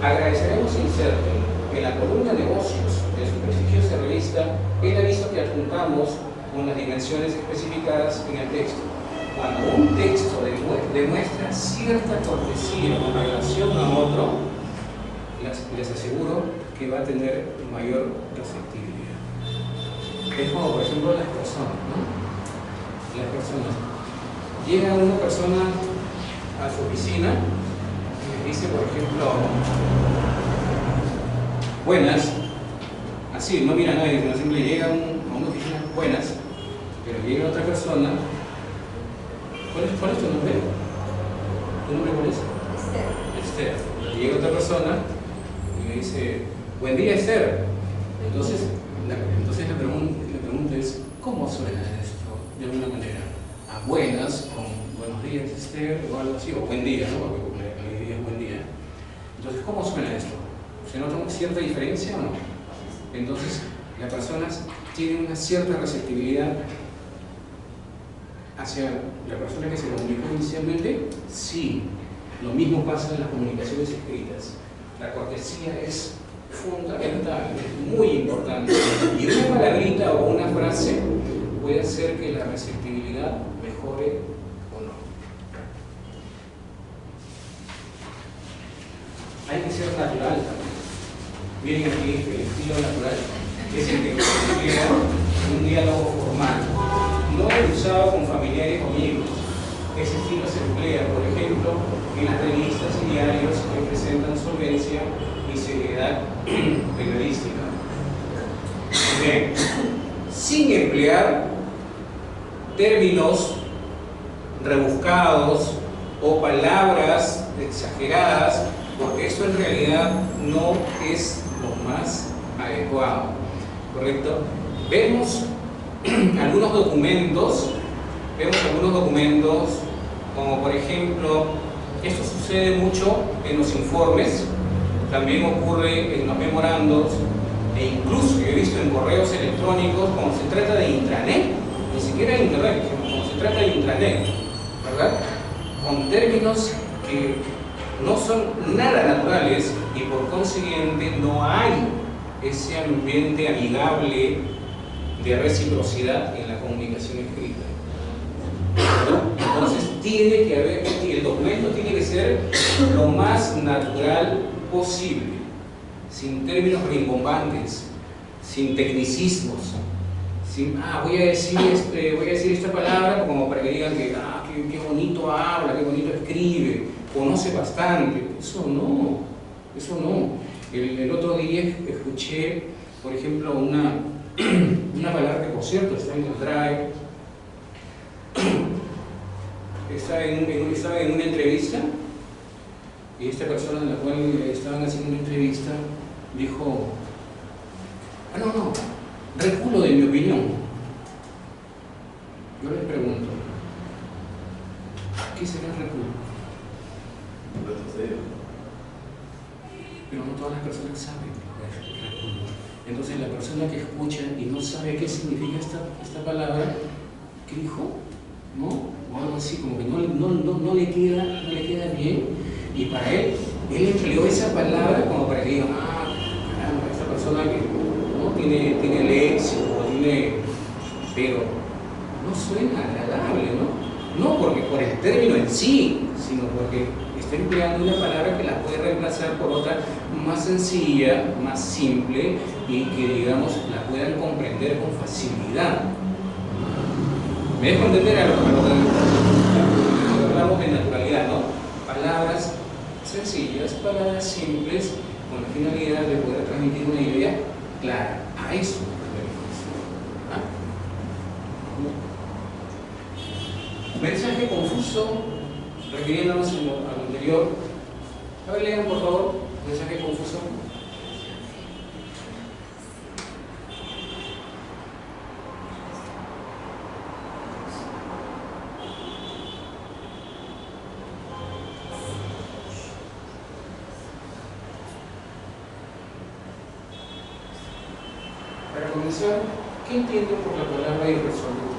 agradeceremos inserten en la columna negocios de su prestigiosa revista el aviso que adjuntamos con las dimensiones especificadas en el texto. Cuando un texto demuestra cierta cortesía con relación a otro, les aseguro que va a tener mayor receptividad. Es como, por ejemplo, las personas, ¿no? Las personas. Llega una persona a su oficina y le dice, por ejemplo, buenas, así, no mira a nadie, sino simplemente llega a una oficina buenas, pero llega otra persona. ¿Cuál es tu nombre? ¿Tu nombre cuál es? Esther. Llega otra persona y le dice, buen día, Esther. Entonces la pregunta es, ¿cómo suena esto? De alguna manera, a buenas, con buenos días, Esther, o algo así, o buen día, ¿no? Porque le diría buen día. Entonces, ¿cómo suena esto? ¿Se nota una cierta diferencia o no? Entonces, las personas tienen una cierta receptividad hacia la persona que se comunicó inicialmente. Sí, lo mismo pasa en las comunicaciones escritas. La cortesía es fundamental, es muy importante. Y una palabrita o una frase puede hacer que la receptividad mejore o no. Hay que ser natural también. Miren aquí el estilo natural, es el que emplea un diálogo formal, no el usado con familiares o amigos. Ese estilo se emplea, por ejemplo, en las revistas y diarios que presentan solvencia y seriedad periodística. Bien, sin emplear términos rebuscados o palabras exageradas, porque eso en realidad no es lo más adecuado, ¿correcto? Vemos algunos documentos, como por ejemplo, esto sucede mucho en los informes, también ocurre en los memorandos, e incluso yo he visto en correos electrónicos cuando se trata de intranet, ni siquiera de internet, sino cuando se trata de intranet, ¿verdad? Con términos que no son nada naturales y por consiguiente no hay ese ambiente amigable de reciprocidad en la comunicación escrita, ¿no? Entonces tiene que haber, el documento tiene que ser lo más natural posible, sin términos rimbombantes, sin tecnicismos, sin, voy a decir esta palabra como para que digan que qué bonito habla, qué bonito escribe, conoce bastante. Eso no. El otro día escuché, por ejemplo, una palabra que, por cierto, está en el Drive. Estaba en una entrevista y esta persona a la cual estaban haciendo una entrevista dijo, reculo de mi opinión. Yo les pregunto, ¿qué será el reculo? Pero no todas las personas saben reculo. Entonces la persona que escucha y no sabe qué significa esta palabra, ¿qué dijo? ¿No? O algo así, como que no le queda bien, y para él empleó esa palabra como para que digan, caramba, esta persona que no tiene léxico, pero no suena agradable, ¿no? No porque por el término en sí, sino porque está empleando una palabra que la puede reemplazar por otra más sencilla, más simple, y que, digamos, la puedan comprender con facilidad. Me dejo entender a lo que hablamos de naturalidad, ¿no? Palabras sencillas, palabras simples, con la finalidad de poder transmitir una idea clara. A eso nos referimos. Mensaje confuso, refiriéndonos a lo anterior. A ver, lean por favor, mensaje confuso. Para comenzar, ¿qué entiendo por la palabra irresoluto?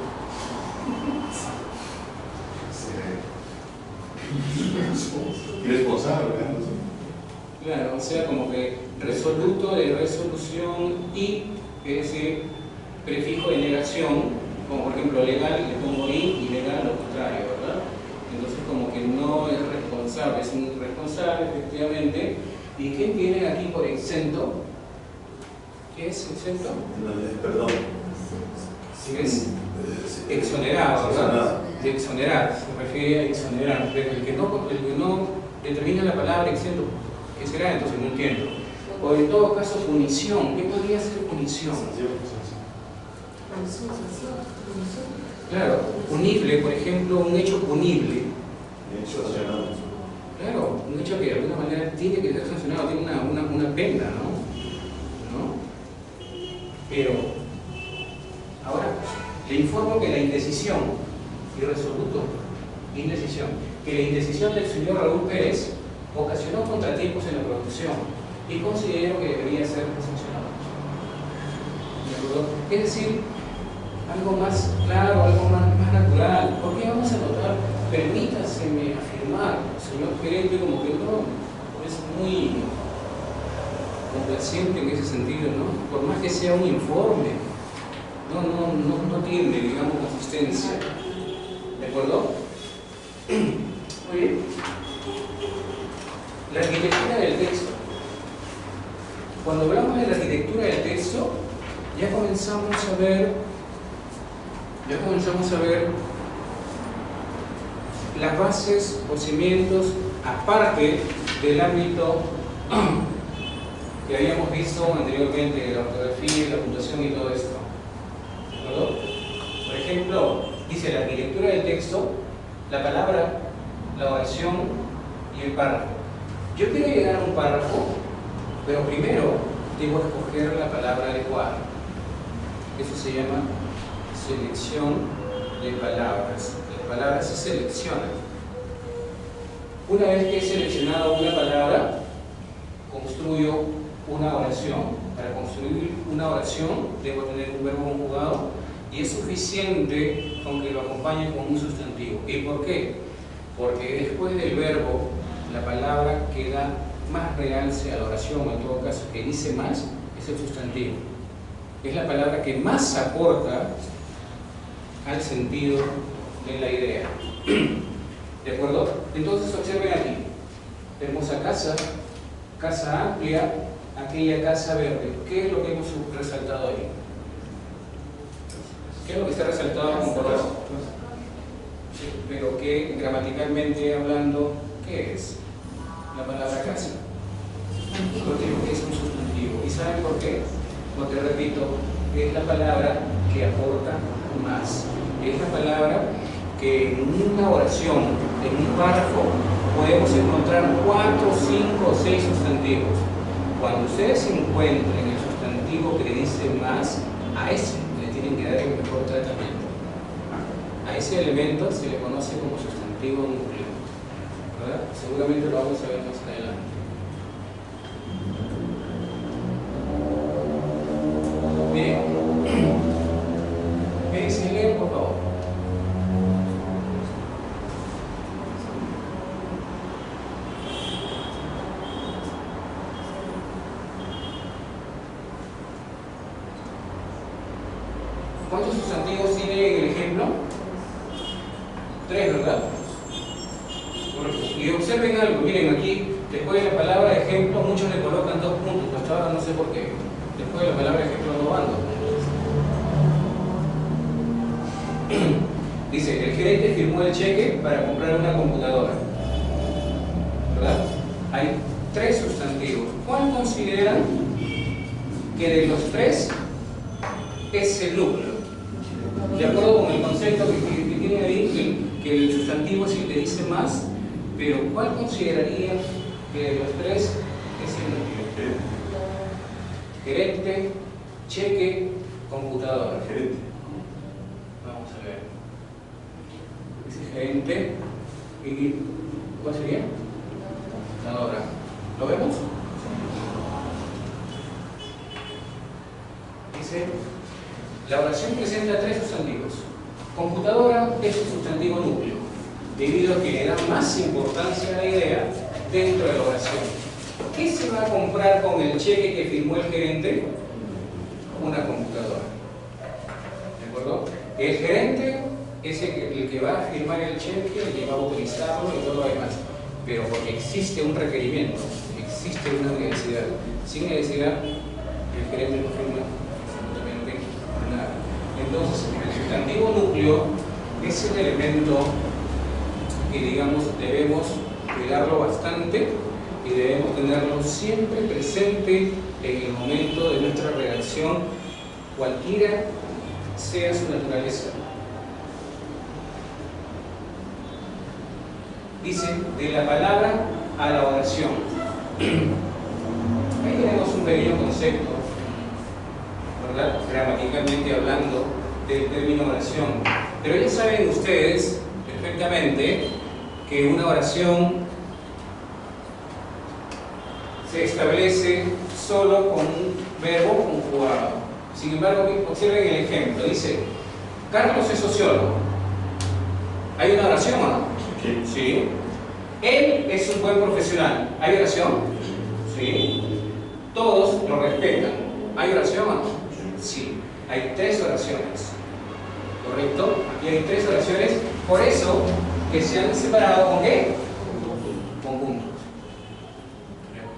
Irresponsable, ¿no? Claro, o sea, como que resoluto de resolución y, es decir, prefijo de negación, como por ejemplo legal, le pongo y legal lo contrario, ¿verdad? Entonces como que no es responsable, es un irresponsable, efectivamente. ¿Y qué tienen aquí por exento? ¿Qué es exento? Perdón. Es exonerado, ¿verdad? De exonerar, se refiere a exonerar. El que no determina la palabra exento, ¿qué será? Entonces no entiendo. O en todo caso, punición. ¿Qué podría ser punición? Claro, punible, por ejemplo, un hecho punible. Claro, un hecho que de alguna manera tiene que ser sancionado, tiene una pena, ¿no? Pero, ahora, le informo que la indecisión, que la indecisión del señor Raúl Pérez ocasionó contratiempos en la producción y considero que debería ser sancionado. ¿De acuerdo? Es decir, algo más claro, algo más natural. ¿Por qué vamos a notar? Permítaseme afirmar, señor gerente, como que no es muy complaciente en ese sentido, ¿no? Por más que sea un informe, no tiene, digamos, consistencia. ¿De acuerdo? Muy bien. La arquitectura del texto. Cuando hablamos de la arquitectura del texto, ya comenzamos a ver las bases o cimientos, aparte del ámbito que habíamos visto anteriormente, de la ortografía, la puntuación y todo esto. ¿De acuerdo? Por ejemplo, dice la arquitectura del texto, la palabra, la oración y el párrafo. Yo quiero llegar a un párrafo, pero primero debo escoger la palabra adecuada. Eso se llama selección de palabras. Las palabras se seleccionan. Una vez que he seleccionado una palabra, construyo una oración. Para construir una oración debo tener un verbo conjugado y es suficiente con que lo acompañe con un sustantivo. ¿Y por qué? Porque después del verbo, la palabra que da más realce a la oración, o en todo caso que dice más, es el sustantivo. Es la palabra que más aporta al sentido de la idea. ¿De acuerdo? Entonces observen aquí. Hermosa casa, casa amplia, aquella casa verde. ¿Qué es lo que hemos resaltado ahí? ¿Qué es lo que está resaltado con color? Sí, pero que gramaticalmente hablando, ¿qué es? La palabra casa. Porque es un sustantivo. ¿Y saben por qué? Porque, repito, es la palabra que aporta más. Es la palabra que en una oración, en un párrafo, podemos encontrar 4, 5 o 6 sustantivos. Cuando ustedes encuentren el sustantivo que le dice más, a ese le tienen que dar el mejor tratamiento. A ese elemento se le conoce como sustantivo núcleo. ¿Verdad? Seguramente lo vamos a ver más adelante. Bien. ¿Me dicen leer, por favor? ¿Cuántos sustantivos tiene el ejemplo? 3, ¿verdad? Y observen algo, miren aquí, después de la palabra ejemplo, muchos le colocan 2 puntos, hasta ahora no sé por qué. Después de la palabra ejemplo no van 2 puntos. Dice, el gerente firmó el cheque para comprar una computadora. ¿Verdad? Hay 3 sustantivos. ¿Cuál consideran que de los 3 es el núcleo? De acuerdo con el concepto que tiene ahí, que el sustantivo es el que dice más, pero ¿cuál consideraría que de los 3 es el núcleo? Gerente, cheque, computadora. Gerente. Vamos a ver. Dice gerente y ¿cuál sería? Computadora. ¿Lo vemos? Dice, la oración presenta 3 sustantivos. Computadora es un sustantivo núcleo, debido a que le da más importancia a la idea dentro de la oración. ¿Qué se va a comprar con el cheque que firmó el gerente? Una computadora. ¿De acuerdo? El gerente es el que va a firmar el cheque, el que va a autorizarlo y todo lo demás. Pero porque existe un requerimiento, existe una necesidad. Sin necesidad, el gerente no firma absolutamente nada. Entonces, el sustantivo núcleo es el elemento que, digamos, debemos cuidarlo bastante y debemos tenerlo siempre presente en el momento de nuestra redacción, cualquiera sea su naturaleza. Dice, de la palabra a la oración. Ahí tenemos un pequeño concepto, ¿verdad? Gramaticalmente hablando, del término oración. Pero ya saben ustedes perfectamente que una oración se establece solo con un verbo conjugado. Sin embargo, observen el ejemplo. Dice, Carlos es sociólogo. ¿Hay una oración o no? Sí. Él es un buen profesional. ¿Hay oración? Sí. Todos lo respetan. ¿Hay oración o no? Sí. Hay 3 oraciones. ¿Correcto? Aquí hay 3 oraciones. Por eso que se han separado ¿con qué? Con puntos.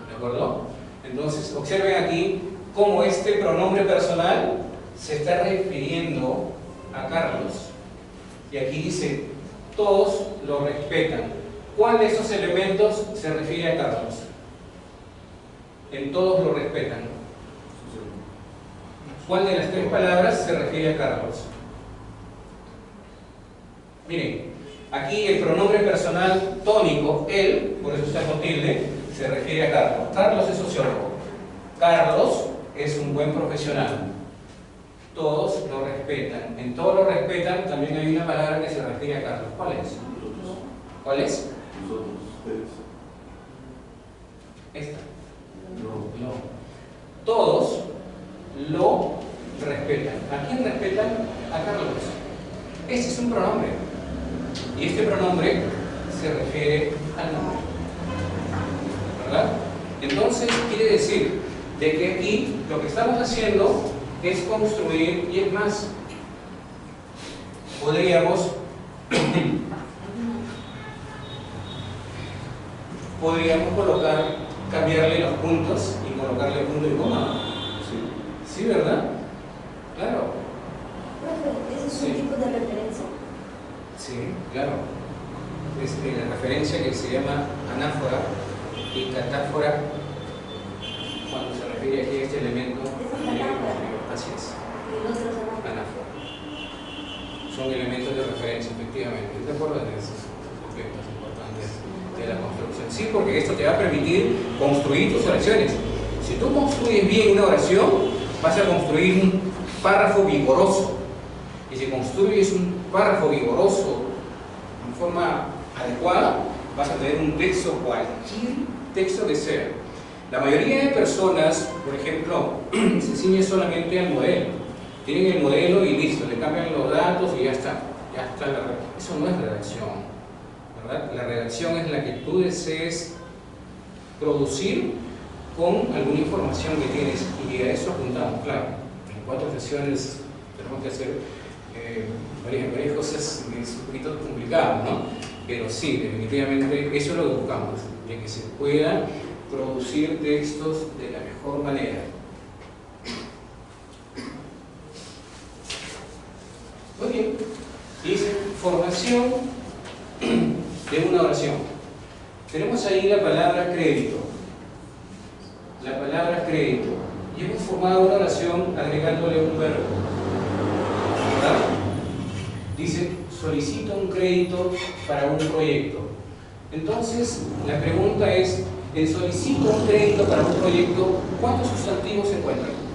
¿De acuerdo? Entonces, observen aquí cómo este pronombre personal se está refiriendo a Carlos. Y aquí dice, todos lo respetan. ¿Cuál de esos elementos se refiere a Carlos? En todos lo respetan. ¿Cuál de las 3 palabras se refiere a Carlos? Miren, aquí el pronombre personal tónico, él, por eso está con tilde, se refiere a Carlos. Carlos es sociólogo. Carlos es un buen profesional. Todos lo respetan. En todos lo respetan también hay una palabra que se refiere a Carlos. ¿Cuál es? ¿Cuál es? Esta. No. Todos lo respetan. ¿A quién respetan? A Carlos. Este es un pronombre. Y este pronombre se refiere al nombre. ¿Verdad? Entonces quiere decir de que aquí lo que estamos haciendo es construir, y es más, podríamos cambiarle los puntos y colocarle punto y coma. Sí, ¿verdad? Claro. ¿Ese es un tipo de referencia? Sí, claro. Es la referencia que se llama anáfora y catáfora cuando se refiere aquí a este elemento. Así es. ¿Y el otro es Anáfora. Son elementos de referencia, efectivamente. ¿De acuerdo en esos aspectos importantes de la construcción? Sí, porque esto te va a permitir construir tus oraciones. Si tú construyes bien una oración, vas a construir un párrafo vigoroso. Y si construyes un párrafo vigoroso en forma adecuada, vas a tener un texto, cualquier texto que sea. La mayoría de personas, por ejemplo, se ciñen solamente al modelo. Tienen el modelo y listo, le cambian los datos y ya está. Eso no es redacción, ¿verdad? La redacción es la que tú desees producir con alguna información que tienes, y a eso apuntamos. Claro, en 4 sesiones tenemos que hacer varias cosas, es un poquito complicado, ¿no? Pero sí, definitivamente eso es lo que buscamos, de que se pueda producir textos de la mejor manera. Muy bien, dice formación de una oración. Tenemos ahí la palabra crédito. La palabra crédito. Y hemos formado una oración agregándole un verbo. ¿Verdad? Dice, solicito un crédito para un proyecto. Entonces, la pregunta es, en solicito un crédito para un proyecto, ¿cuántos sustantivos se encuentran?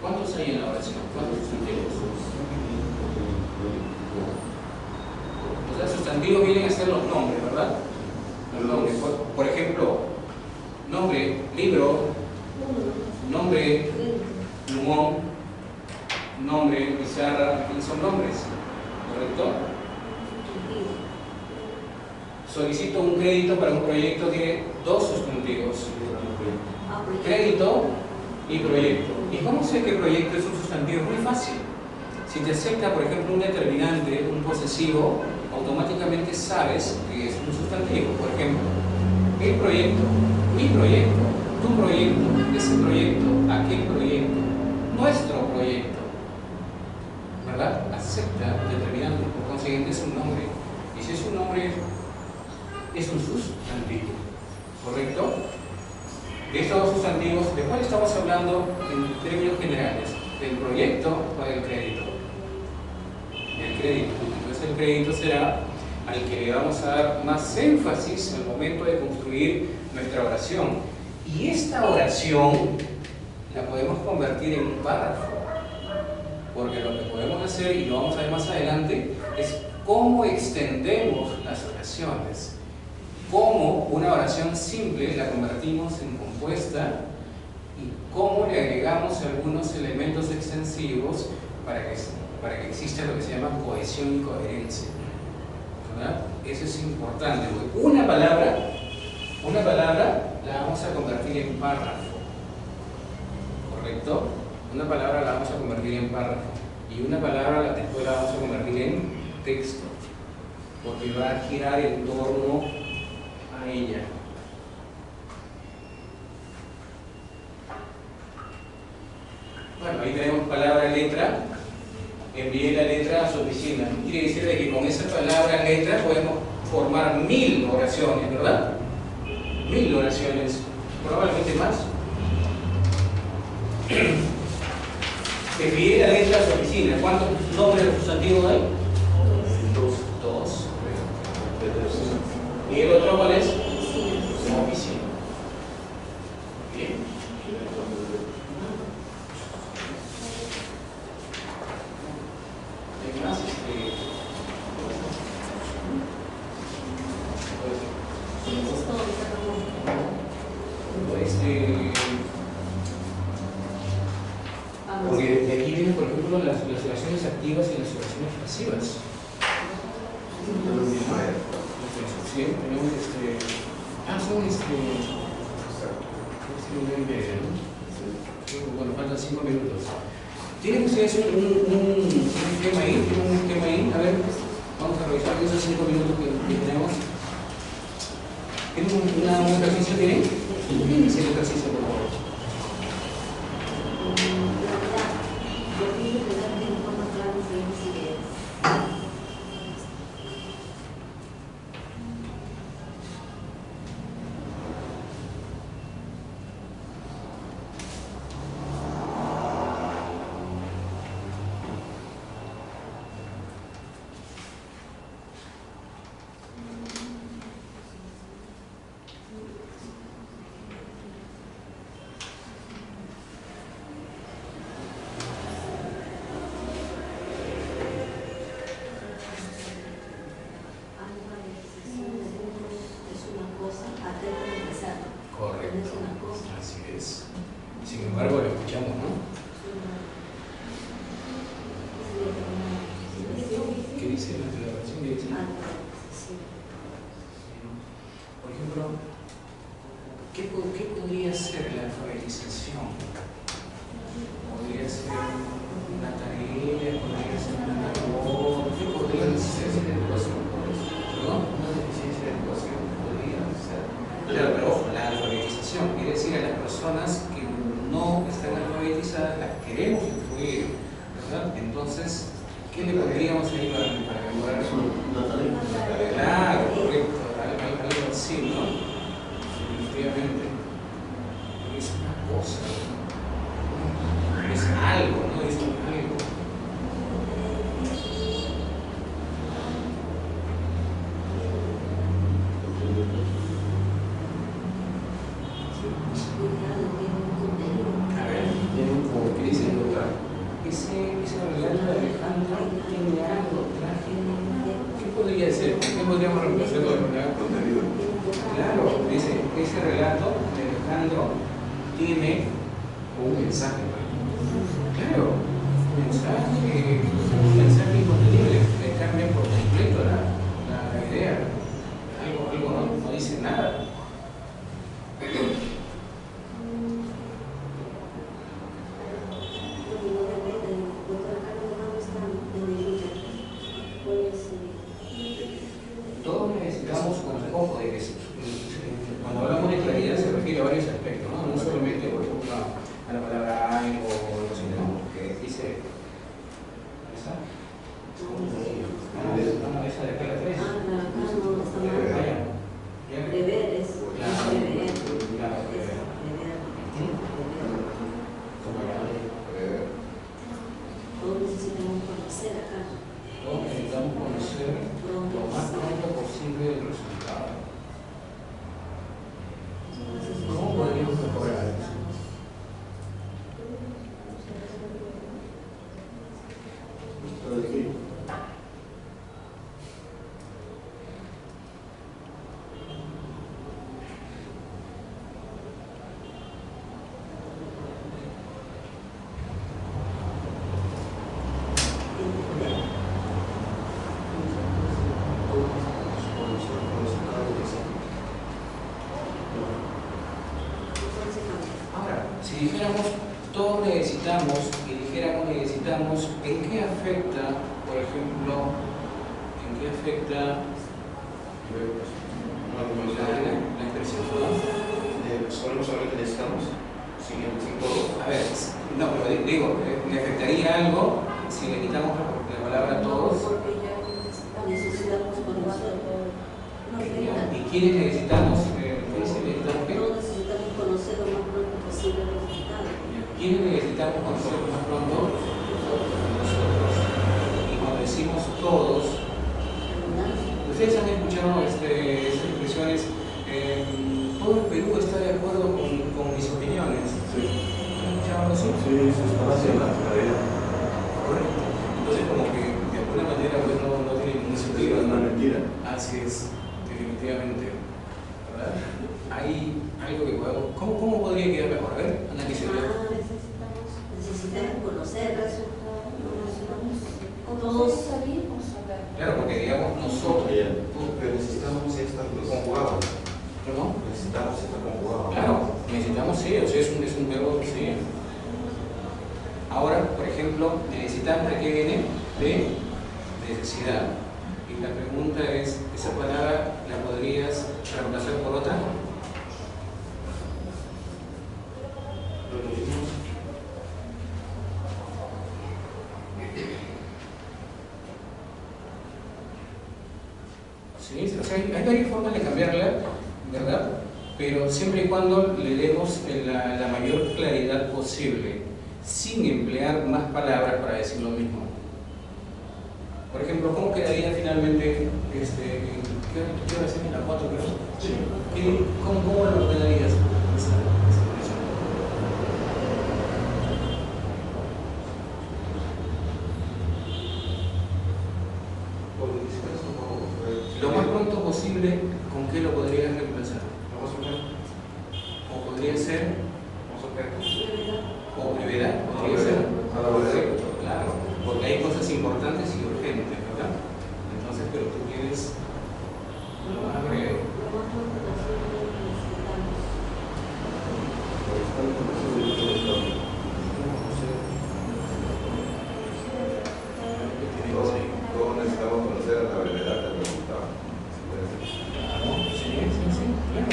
¿Cuántos hay en la oración? ¿Cuántos sustantivos? O sea, sustantivos vienen a ser los nombres, ¿verdad? Los nombres. Por ejemplo, nombre, libro, nombre, plumón, nombre, pizarra, son nombres, ¿correcto? Solicito un crédito para un proyecto, tiene 2 sustantivos. Crédito y proyecto. ¿Y cómo sé que proyecto es un sustantivo? Es muy fácil. Si te acepta, por ejemplo, un determinante, un posesivo, automáticamente sabes que es un sustantivo. Por ejemplo, el proyecto, mi proyecto, tu proyecto, ese proyecto, aquel proyecto, nuestro proyecto, ¿verdad? Acepta determinante consiguiente es un nombre. Y si es un nombre, es un sustantivo, ¿correcto? De estos dos sustantivos, ¿de cuál estamos hablando en términos generales? ¿Del proyecto o del crédito? El crédito. Entonces el crédito será al que le vamos a dar más énfasis al momento de construir nuestra oración. Y esta oración la podemos convertir en un párrafo, porque lo que podemos hacer, y lo vamos a ver más adelante, es cómo extendemos las oraciones, cómo una oración simple la convertimos en compuesta y cómo le agregamos algunos elementos extensivos para que exista lo que se llama cohesión y coherencia, ¿verdad? Eso es importante, porque una palabra la vamos a convertir en párrafo, ¿correcto? Una palabra la vamos a convertir en párrafo y una palabra después la vamos a convertir en texto, porque va a girar en torno a ella. Bueno, ahí tenemos palabra, letra. Envié la letra a su oficina. Quiere decir de que con esa palabra, letra, podemos formar 1000 oraciones, ¿verdad? 1000 oraciones, probablemente más. Envié la letra a su oficina. ¿Cuántos nombres de sustantivos hay? Dos. ¿Y el otro cuál es? Oficina. Bien. ¿Qué más? Porque de aquí vienen, por ejemplo, las oraciones activas y las oraciones pasivas. Sí, tenemos son bueno, faltan 5 minutos. ¿Tienen ustedes un esquema ahí? ¿Tienen un esquema ahí? A ver, vamos a revisar esos 5 minutos que tenemos. ¿Tienen un ejercicio? ¿Tienen? Sí, el ejercicio, por favor. Si dijéramos todos necesitamos y dijéramos necesitamos, ¿en qué afecta, por ejemplo, en qué afecta la expresión? Solamente necesitamos, sin todo. A ver, no, pero digo, ¿le afectaría algo si le quitamos la palabra todos? Porque ya necesitamos conocer. No, ¿Y quiénes necesitamos? ¿Necesitamos qué? no necesitamos conocer lo más pronto posible el resultado. ¿Quiénes necesitamos conocer más pronto? Nosotros. Y cuando decimos todos, ustedes han escuchado esas expresiones, todo el Perú está de acuerdo con mis opiniones. Sí. ¿Han escuchado algo así? Sí, eso es falacia, la realidad. Correcto. Entonces como que de alguna manera pues, no tiene ningún sentido. Es una mentira. Así es, definitivamente. ¿Verdad? Hay algo que podemos... ¿Cómo podría quedar mejor? A ver, analícelo. Necesitamos conocer todos salir o saber. Claro, porque digamos nosotros... Pero necesitamos estar conjugados. ¿No? Necesitamos estar conjugados. Claro, necesitamos sí, o sea, es un verbo sí. Ahora, por ejemplo, necesitamos de qué viene? De necesidad. Y la pregunta es, ¿esa palabra la podrías reemplazar por otra? Sí, o sea, hay varias formas de cambiarla, ¿verdad? Pero siempre y cuando le demos la mayor claridad posible, sin emplear más palabras para decir lo mismo. Por ejemplo, ¿cómo quedaría finalmente, ¿qué hora es? ¿En la 4, creo? Sí. ¿Cómo lo ordenarías esa expresión? Lo más pronto posible, ¿con qué lo podrías reemplazar? O podría ser, o brevedad, podría ser. Correcto, claro, porque hay cosas importantes y urgentes, ¿verdad? Entonces, pero tú quieres lo más breve. Todos necesitamos conocer la brevedad del resultado. Sí, claro.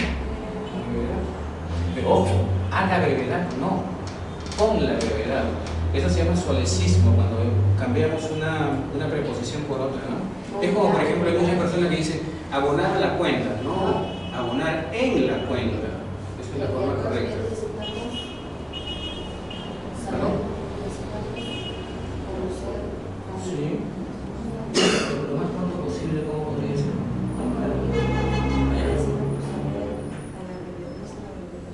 Pero ojo, a la brevedad no, con la brevedad. Eso se llama solecismo, cuando cambiamos una preposición por otra, ¿no? Es como, por ejemplo, hay muchas personas que dicen abonar a la cuenta, no, abonar en la cuenta. Esa es la forma correcta. Sí. Pero lo más pronto posible, ¿cómo podría ser?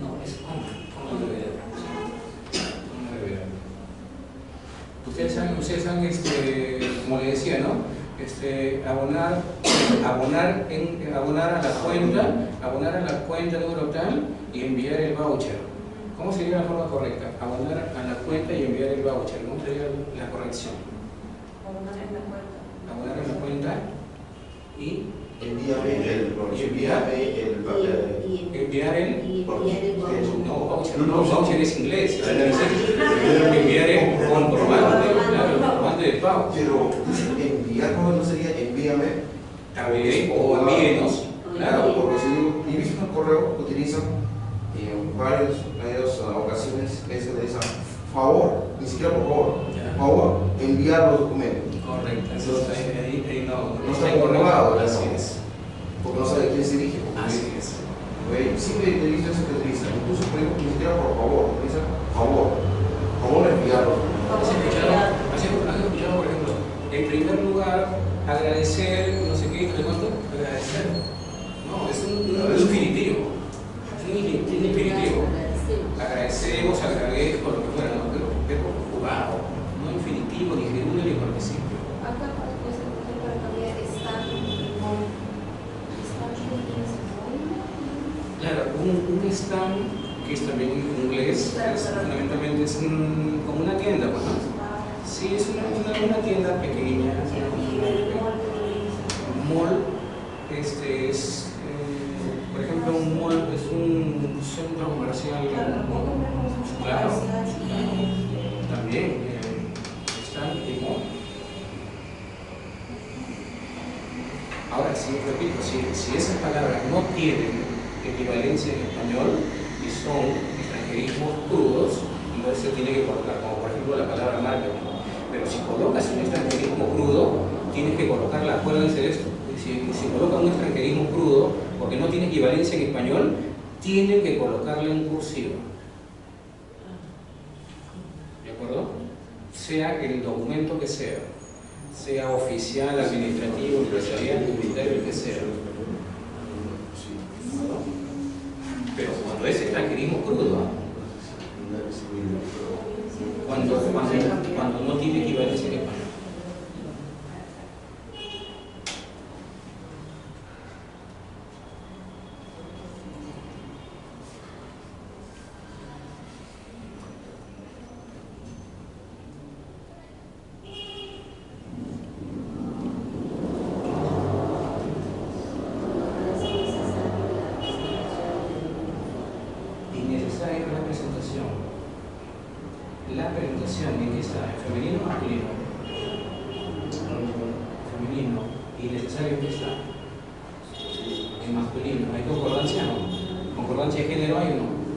No, es con la brevedad. Con la brevedad. Ustedes saben, como le decía, ¿no? Abonar a la cuenta número tal y enviar el voucher. ¿Cómo sería la forma correcta? Abonar a la cuenta y enviar el voucher. ¿Cómo sería la corrección? Abonar en la cuenta y enviar el no, voucher es inglés. Enviar el comprobante, claro, el comprobante de pago. Pero enviar no sería envíame. También, o envíenos, claro. Porque si digo, y visto el correo, utilizan en varias ocasiones, se utiliza favor, ni siquiera por favor, favor, enviar los documentos. Correcto, entonces ahí no está incorporado, así es. Porque no sabe quién se dirige. Así es. Siempre utiliza eso que utiliza, incluso por ejemplo, ni siquiera por favor, utiliza favor enviarlo. ¿Has escuchado, por ejemplo, en primer lugar, agradecer, no sé qué, ¿de cuánto? Agradecer. No, es un infinitivo. Es un infinitivo. Agradecemos, agradezco, lo que fuera, ¿no? Pero verbo jugado, no infinitivo, ni gerundio, ni participio. Acá para cambiar está Claro, un stand, que es también en inglés, fundamentalmente es como una tienda, pues, ¿no? Sí, es una tienda pequeña. Mall, es, por ejemplo, un mall es un centro comercial. Claro. parcial, También está el timón. Ahora, sí, repito, si esas palabras no tienen equivalencia en español y son extranjerismos crudos, entonces se tiene que colocar, como por ejemplo la palabra marketing. Pero si colocas un extranjerismo crudo, tienes que colocarla, acuérdense de esto. Si colocan un extranjerismo crudo, porque no tiene equivalencia en español, tienen que colocarle en cursiva. ¿De acuerdo? Sea el documento que sea oficial, administrativo, empresarial, militario, el que sea. Pero cuando es extranjerismo crudo, cuando no tiene equivalencia en español. Innecesaria es la presentación. La presentación, ¿en qué está? ¿En femenino o masculino? Femenino. ¿Innecesario en qué está? En masculino. ¿Hay concordancia o no? ¿Concordancia de género hay o no?